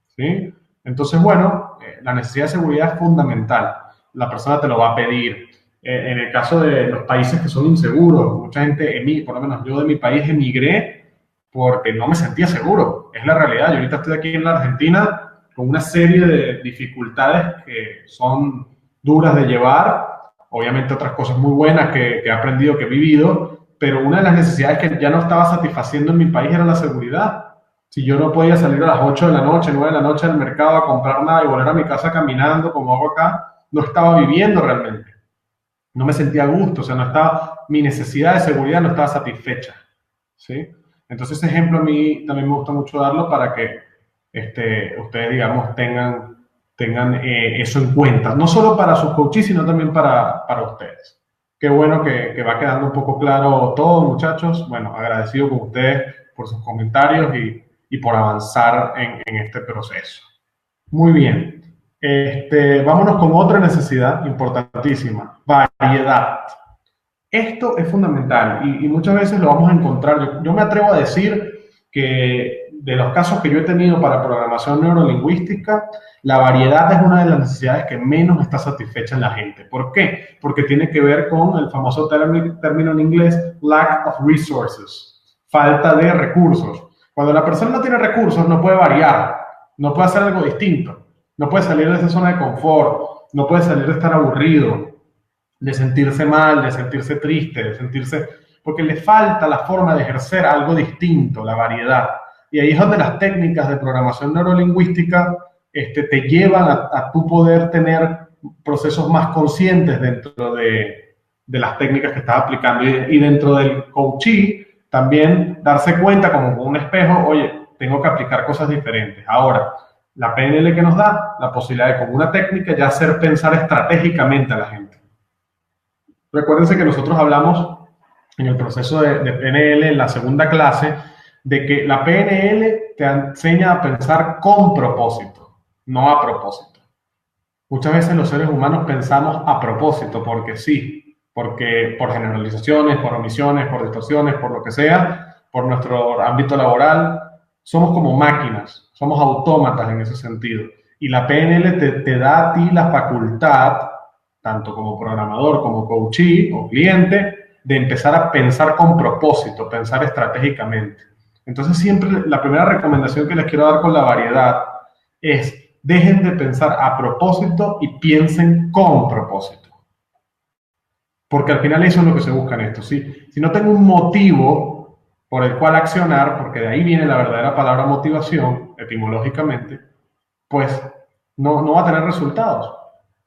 ¿sí? Entonces, bueno, la necesidad de seguridad es fundamental. La persona te lo va a pedir. En el caso de los países que son inseguros, mucha gente, por lo menos yo de mi país emigré porque no me sentía seguro. Es la realidad. Yo ahorita estoy aquí en la Argentina con una serie de dificultades que son duras de llevar. Obviamente otras cosas muy buenas que he aprendido, que he vivido, pero una de las necesidades que ya no estaba satisfaciendo en mi país era la seguridad. Si yo no podía salir a las 8 de la noche, 9 de la noche al mercado a comprar nada y volver a mi casa caminando como hago acá, no estaba viviendo realmente. No me sentía a gusto, o sea, mi necesidad de seguridad no estaba satisfecha, ¿sí? Entonces ese ejemplo a mí también me gusta mucho darlo para que ustedes, digamos, tengan eso en cuenta. No solo para sus coaches, sino también para ustedes. Qué bueno que va quedando un poco claro todo, muchachos. Bueno, agradecido con ustedes por sus comentarios y por avanzar en este proceso. Muy bien. Vámonos con otra necesidad importantísima, variedad. Esto es fundamental y muchas veces lo vamos a encontrar. Yo me atrevo a decir que de los casos que yo he tenido para programación neurolingüística, la variedad es una de las necesidades que menos está satisfecha en la gente. ¿Por qué? Porque tiene que ver con el famoso término en inglés, lack of resources, falta de recursos. Cuando la persona no tiene recursos, no puede variar, no puede hacer algo distinto, no puede salir de esa zona de confort, no puede salir de estar aburrido, de sentirse mal, de sentirse triste, de sentirse... porque le falta la forma de ejercer algo distinto, la variedad. Y ahí es donde las técnicas de programación neurolingüística te llevan a tu poder tener procesos más conscientes dentro de las técnicas que estás aplicando. Y dentro del coaching, también darse cuenta como con un espejo, oye, tengo que aplicar cosas diferentes. Ahora, la PNL que nos da la posibilidad de, con una técnica, ya hacer pensar estratégicamente a la gente. Recuérdense que nosotros hablamos en el proceso de PNL, en la segunda clase, de que la PNL te enseña a pensar con propósito, no a propósito. Muchas veces los seres humanos pensamos a propósito, porque sí, porque por generalizaciones, por omisiones, por distorsiones, por lo que sea, por nuestro ámbito laboral, somos como máquinas, somos autómatas en ese sentido. Y la PNL te da a ti la facultad, tanto como programador, como coachee o cliente, de empezar a pensar con propósito, pensar estratégicamente. Entonces siempre la primera recomendación que les quiero dar con la variedad es: dejen de pensar a propósito y piensen con propósito. Porque al final eso es lo que se busca en esto, ¿sí? Si no tengo un motivo por el cual accionar, porque de ahí viene la verdadera palabra motivación, etimológicamente, pues no va a tener resultados.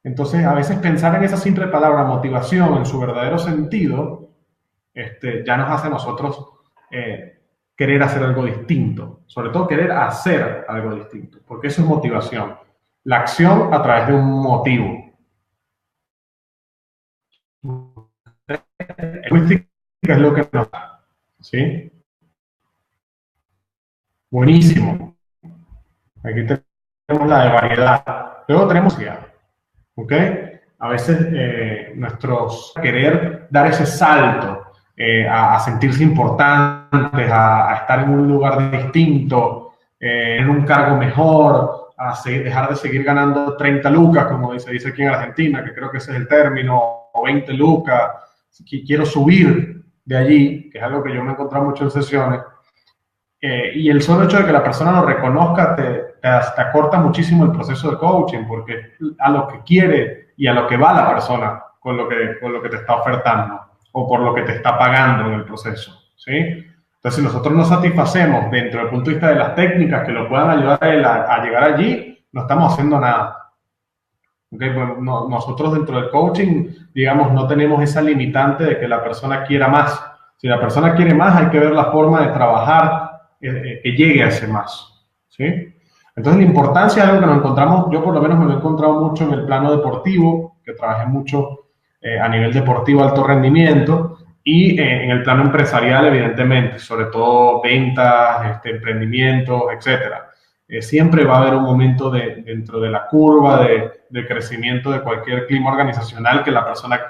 Entonces, a veces pensar en esa simple palabra motivación en su verdadero sentido, ya nos hace a nosotros querer hacer algo distinto, sobre todo querer hacer algo distinto, porque eso es motivación. La acción a través de un motivo. Es lo que nos da, ¿sí? Buenísimo. Aquí tenemos la de variedad. Luego tenemos ya, ¿ok? A veces nuestros querer dar ese salto a sentirse importantes, a estar en un lugar distinto, en un cargo mejor, dejar de seguir ganando 30 lucas, como se dice aquí en Argentina, que creo que ese es el término, o 20 lucas. Quiero subir de allí, que es algo que yo me he encontrado mucho en sesiones, y el solo hecho de que la persona lo reconozca te acorta muchísimo el proceso de coaching, porque a lo que quiere y a lo que va la persona con lo que te está ofertando o por lo que te está pagando en el proceso, ¿sí? Entonces, si nosotros nos satisfacemos dentro del punto de vista de las técnicas que lo puedan ayudar a él a llegar allí, no estamos haciendo nada. Okay, pues nosotros dentro del coaching, digamos, no tenemos esa limitante de que la persona quiera más. Si la persona quiere más, hay que ver la forma de trabajar que llegue a ese más, ¿sí? Entonces, la importancia es algo que nos encontramos, yo por lo menos me lo he encontrado mucho en el plano deportivo, que trabajé mucho a nivel deportivo, alto rendimiento, y en el plano empresarial, evidentemente, sobre todo ventas, emprendimientos, etcétera. Siempre va a haber un momento dentro de la curva de crecimiento de cualquier clima organizacional que la persona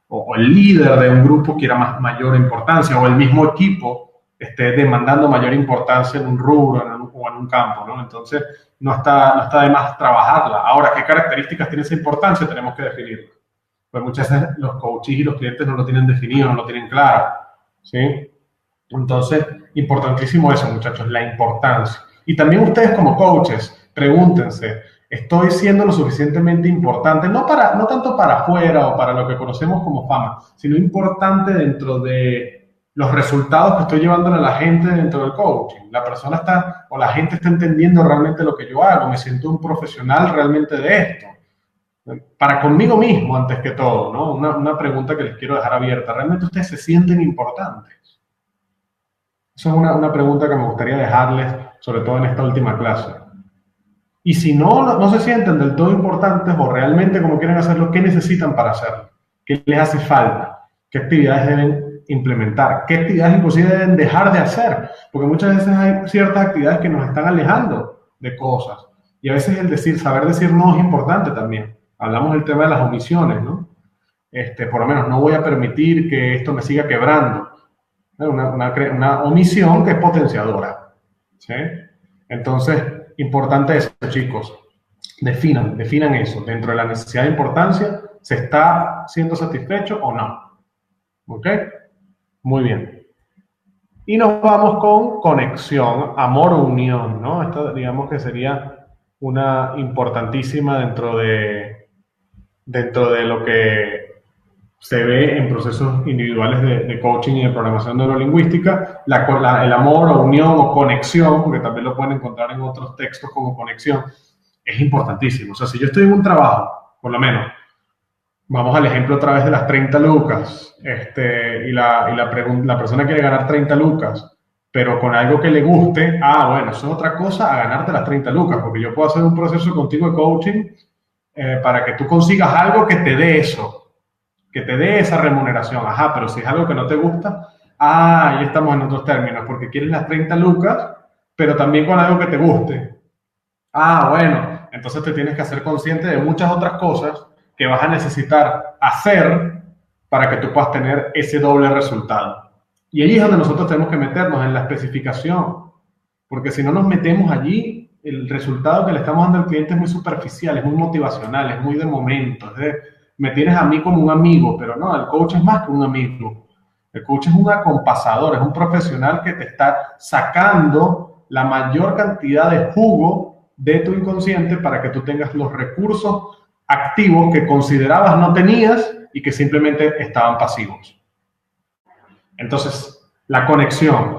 o el líder de un grupo quiera mayor importancia, o el mismo equipo esté demandando mayor importancia en un rubro o en un campo, ¿no? Entonces, no está de más trabajarla. Ahora, ¿qué características tiene esa importancia? Tenemos que definirla. Pues muchas veces los coaches y los clientes no lo tienen definido, no lo tienen claro, ¿sí? Entonces, importantísimo eso, muchachos, la importancia. Y también ustedes como coaches, pregúntense, ¿estoy siendo lo suficientemente importante? No tanto para afuera o para lo que conocemos como fama, sino importante dentro de los resultados que estoy llevándole a la gente dentro del coaching. La persona está, o la gente está entendiendo realmente lo que yo hago, me siento un profesional realmente de esto. Para conmigo mismo, antes que todo, ¿no? Una pregunta que les quiero dejar abierta. ¿Realmente ustedes se sienten importantes? Esa es una pregunta que me gustaría dejarles, sobre todo en esta última clase. Y si no se sienten del todo importantes o realmente como quieren hacerlo, ¿qué necesitan para hacerlo? ¿Qué les hace falta? ¿Qué actividades deben implementar? ¿Qué actividades inclusive deben dejar de hacer? Porque muchas veces hay ciertas actividades que nos están alejando de cosas. Y a veces saber decir no es importante también. Hablamos del tema de las omisiones, ¿no? Por lo menos no voy a permitir que esto me siga quebrando. Una omisión que es potenciadora, ¿sí? Entonces, importante eso, chicos. Definan eso. Dentro de la necesidad de importancia, ¿se está siendo satisfecho o no? ¿Ok? Muy bien. Y nos vamos con conexión, amor o unión, ¿no? Esto digamos que sería una importantísima dentro de lo que se ve en procesos individuales de coaching y de programación neurolingüística, el amor o unión o conexión, porque también lo pueden encontrar en otros textos como conexión, es importantísimo. O sea, si yo estoy en un trabajo, por lo menos, vamos al ejemplo otra vez de las 30 lucas, la persona quiere ganar 30 lucas, pero con algo que le guste, bueno, eso es otra cosa a ganarte las 30 lucas, porque yo puedo hacer un proceso contigo de coaching para que tú consigas algo que te dé eso, que te dé esa remuneración. Ajá, pero si es algo que no te gusta, ahí estamos en otros términos, porque quieres las 30 lucas, pero también con algo que te guste. Bueno, entonces te tienes que hacer consciente de muchas otras cosas que vas a necesitar hacer para que tú puedas tener ese doble resultado. Y ahí es donde nosotros tenemos que meternos en la especificación, porque si no nos metemos allí, el resultado que le estamos dando al cliente es muy superficial, es muy motivacional, es muy de momento. Es de, me tienes a mí como un amigo, pero no, el coach es más que un amigo. El coach es un acompasador, es un profesional que te está sacando la mayor cantidad de jugo de tu inconsciente para que tú tengas los recursos activos que considerabas no tenías y que simplemente estaban pasivos. Entonces, la conexión.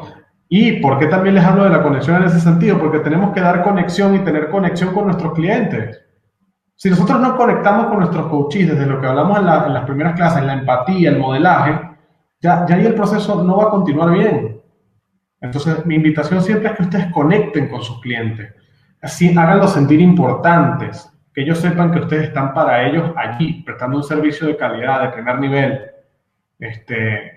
¿Y por qué también les hablo de la conexión en ese sentido? Porque tenemos que dar conexión y tener conexión con nuestros clientes. Si nosotros no conectamos con nuestros coaches, desde lo que hablamos en las primeras clases, la empatía, el modelaje, ya ahí el proceso no va a continuar bien. Entonces, mi invitación siempre es que ustedes conecten con sus clientes. Así, háganlos sentir importantes, que ellos sepan que ustedes están para ellos allí, prestando un servicio de calidad, de primer nivel.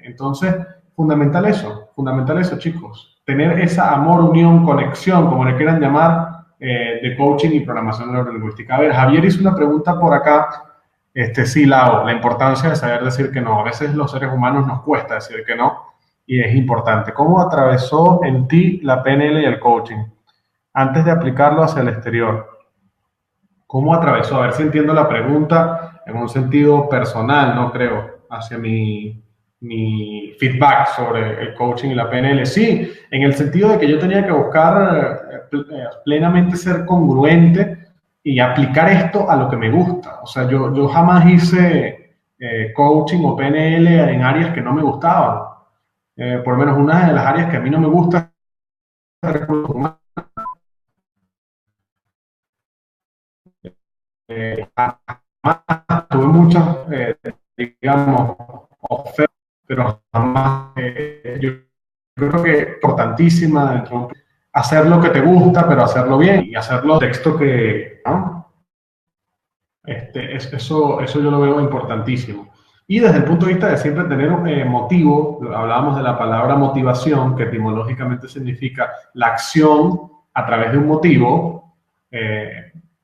Entonces, fundamental eso, chicos. Tener esa amor, unión, conexión, como le quieran llamar, de coaching y programación neurolingüística. A ver, Javier hizo una pregunta por acá. Sí, Lau, la importancia de saber decir que no. A veces los seres humanos nos cuesta decir que no y es importante. ¿Cómo atravesó en ti la PNL y el coaching antes de aplicarlo hacia el exterior? ¿Cómo atravesó? A ver si entiendo la pregunta en un sentido personal, no creo, hacia mi feedback sobre el coaching y la PNL. Sí, en el sentido de que yo tenía que buscar plenamente ser congruente y aplicar esto a lo que me gusta. O sea, yo jamás hice coaching o PNL en áreas que no me gustaban. Por lo menos una de las áreas que a mí no me gusta es recursos humanos. Jamás tuve muchas, digamos, ofertas, pero jamás, yo creo que es importantísima dentro de hacer lo que te gusta, pero hacerlo bien y hacerlo texto que, ¿no? Eso yo lo veo importantísimo. Y desde el punto de vista de siempre tener un motivo, hablábamos de la palabra motivación, que etimológicamente significa la acción a través de un motivo.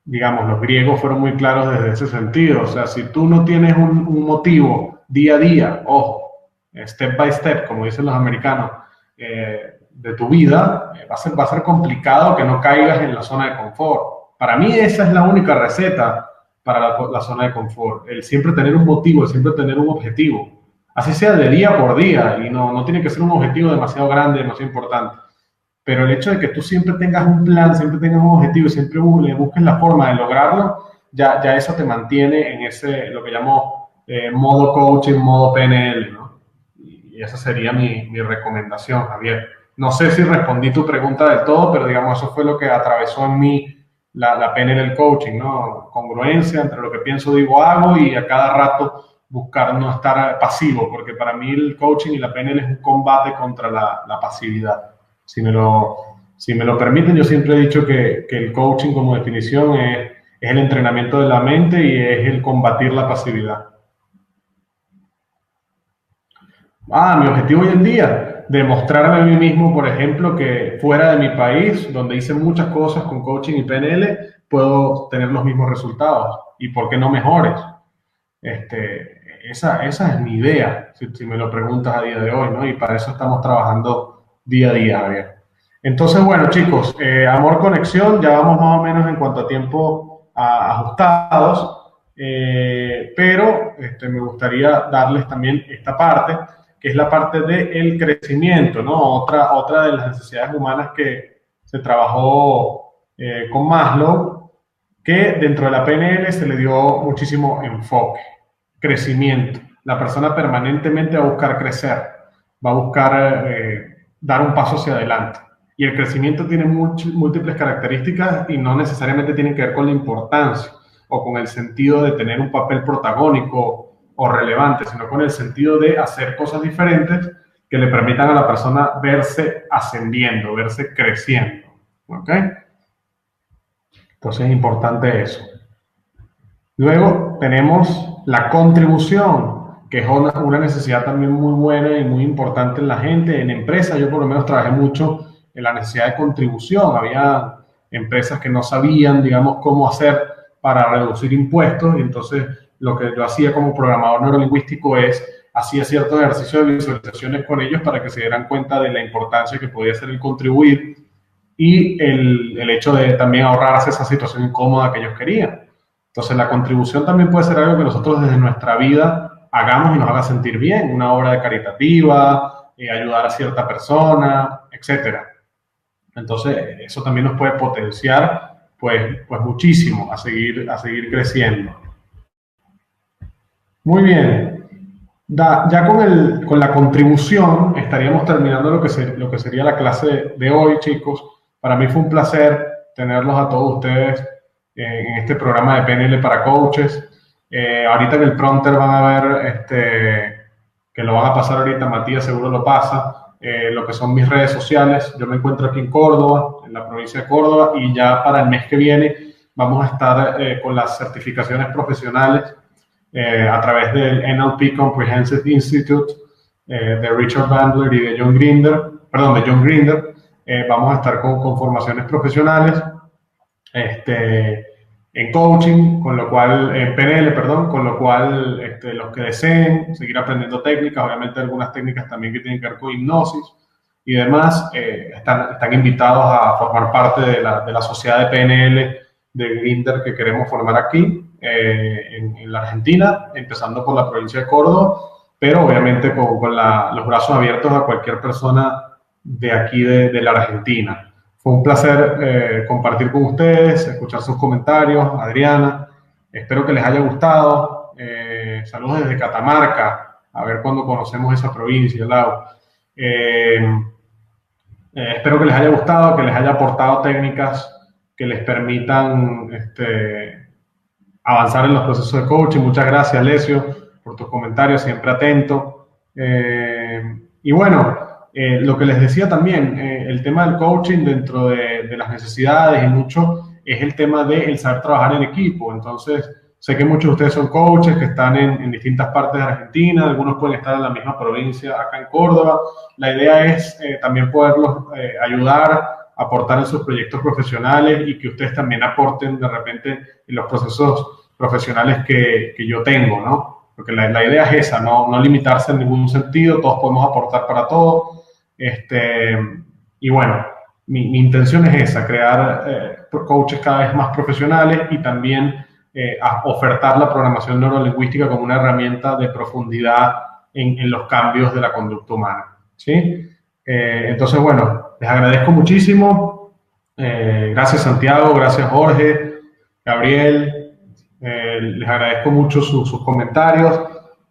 Digamos, los griegos fueron muy claros desde ese sentido. O sea, si tú no tienes un motivo día a día, ojo, step by step, como dicen los americanos, de tu vida, va a ser complicado que no caigas en la zona de confort. Para mí esa es la única receta para la zona de confort, el siempre tener un motivo, el siempre tener un objetivo, así sea de día por día, y no tiene que ser un objetivo demasiado grande, demasiado importante, pero el hecho de que tú siempre tengas un plan, siempre tengas un objetivo y siempre le busques la forma de lograrlo, ya eso te mantiene en ese, lo que llamo modo coaching, modo PNL, ¿no? Y esa sería mi recomendación, Javier. No sé si respondí tu pregunta del todo, pero digamos, eso fue lo que atravesó en mí la PNL del coaching, ¿no? Congruencia entre lo que pienso, digo, hago y a cada rato buscar no estar pasivo, porque para mí el coaching y la PNL es un combate contra la pasividad. Si me lo permiten, yo siempre he dicho que el coaching como definición es el entrenamiento de la mente y es el combatir la pasividad. Mi objetivo hoy en día, demostrarme a mí mismo, por ejemplo, que fuera de mi país, donde hice muchas cosas con coaching y PNL, puedo tener los mismos resultados. ¿Y por qué no mejores? Esa es mi idea, si me lo preguntas a día de hoy, ¿no? Y para eso estamos trabajando día a día, Javier. Entonces, bueno, chicos, amor, conexión, ya vamos más o menos en cuanto a tiempo ajustados, pero me gustaría darles también esta parte, que es la parte del crecimiento, ¿no? Otra de las necesidades humanas que se trabajó con Maslow, que dentro de la PNL se le dio muchísimo enfoque, crecimiento. La persona permanentemente va a buscar crecer, va a buscar dar un paso hacia adelante. Y el crecimiento tiene múltiples características y no necesariamente tienen que ver con la importancia o con el sentido de tener un papel protagónico o relevante, sino con el sentido de hacer cosas diferentes que le permitan a la persona verse ascendiendo, verse creciendo. ¿Ok? Entonces es importante eso. Luego tenemos la contribución, que es una necesidad también muy buena y muy importante en la gente. En empresas, yo por lo menos trabajé mucho en la necesidad de contribución. Había empresas que no sabían, digamos, cómo hacer para reducir impuestos, y entonces lo que yo hacía como programador neurolingüístico es hacía ciertos ejercicios de visualizaciones con ellos para que se dieran cuenta de la importancia que podía ser el contribuir y el hecho de también ahorrarse esa situación incómoda que ellos querían. Entonces la contribución también puede ser algo que nosotros desde nuestra vida hagamos y nos haga sentir bien, una obra de caritativa, ayudar a cierta persona, etcétera. Entonces eso también nos puede potenciar pues muchísimo a seguir creciendo. Muy bien. Ya con la contribución estaríamos terminando lo que sería la clase de hoy, chicos. Para mí fue un placer tenerlos a todos ustedes en este programa de PNL para coaches. Ahorita en el prompter van a ver, que lo van a pasar ahorita, Matías seguro lo pasa, lo que son mis redes sociales. Yo me encuentro aquí en Córdoba, en la provincia de Córdoba, y ya para el mes que viene vamos a estar con las certificaciones profesionales a través del NLP Comprehensive Institute de Richard Bandler y de John Grinder. Vamos a estar con formaciones profesionales en coaching, con lo cual, en PNL, perdón, con lo cual los que deseen seguir aprendiendo técnicas, obviamente algunas técnicas también que tienen que ver con hipnosis y demás, están invitados a formar parte de la sociedad de PNL de Grinder que queremos formar aquí en la Argentina, empezando por la provincia de Córdoba, pero obviamente con los brazos abiertos a cualquier persona de aquí de la Argentina. Fue un placer compartir con ustedes, escuchar sus comentarios, Adriana. Espero que les haya gustado. Saludos desde Catamarca, a ver cuándo conocemos esa provincia, Lau. Espero que les haya gustado, que les haya aportado técnicas que les permitan avanzar en los procesos de coaching. Muchas gracias, Lesio, por tus comentarios, siempre atento. Y bueno, lo que les decía también, el tema del coaching dentro de las necesidades y mucho es el tema del saber trabajar en equipo. Entonces, sé que muchos de ustedes son coaches que están en distintas partes de Argentina, algunos pueden estar en la misma provincia acá en Córdoba. La idea es también poderlos ayudar, aportar en sus proyectos profesionales y que ustedes también aporten de repente en los procesos profesionales que yo tengo, ¿no? Porque la idea es esa, no limitarse en ningún sentido, todos podemos aportar para todo. Y bueno, mi intención es esa, crear coaches cada vez más profesionales y también ofertar la programación neurolingüística como una herramienta de profundidad en los cambios de la conducta humana, ¿sí? Entonces, bueno, les agradezco muchísimo. Gracias, Santiago, gracias, Jorge, Gabriel. Les agradezco mucho sus comentarios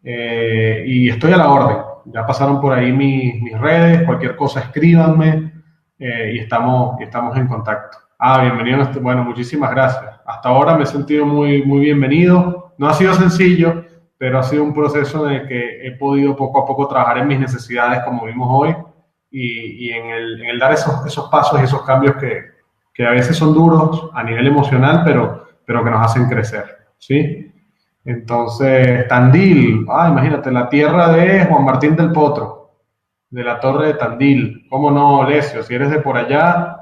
y estoy a la orden. Ya pasaron por ahí mis redes, cualquier cosa escríbanme y estamos en contacto. Bienvenido. Bueno, muchísimas gracias. Hasta ahora me he sentido muy, muy bienvenido. No ha sido sencillo, pero ha sido un proceso en el que he podido poco a poco trabajar en mis necesidades, como vimos hoy, y en el dar esos pasos y esos cambios que a veces son duros a nivel emocional, pero que nos hacen crecer, ¿sí? Entonces, Tandil, imagínate, la tierra de Juan Martín del Potro, de la Torre de Tandil. ¿Cómo no, Lesio? Si eres de por allá,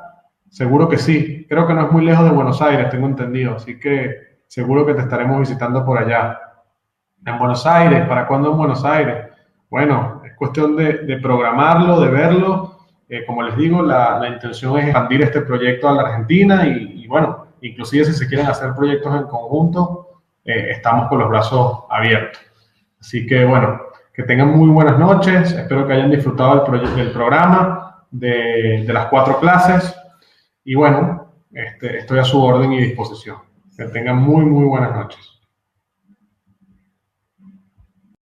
seguro que sí. Creo que no es muy lejos de Buenos Aires, tengo entendido, así que seguro que te estaremos visitando por allá. En Buenos Aires, ¿para cuándo en Buenos Aires? Bueno, es cuestión de programarlo, de verlo como les digo, la intención es expandir este proyecto a la Argentina y bueno, inclusive si se quieren hacer proyectos en conjunto, estamos con los brazos abiertos. Así que bueno, que tengan muy buenas noches, espero que hayan disfrutado del programa, de las 4 clases y bueno, estoy a su orden y disposición. Que tengan muy buenas noches.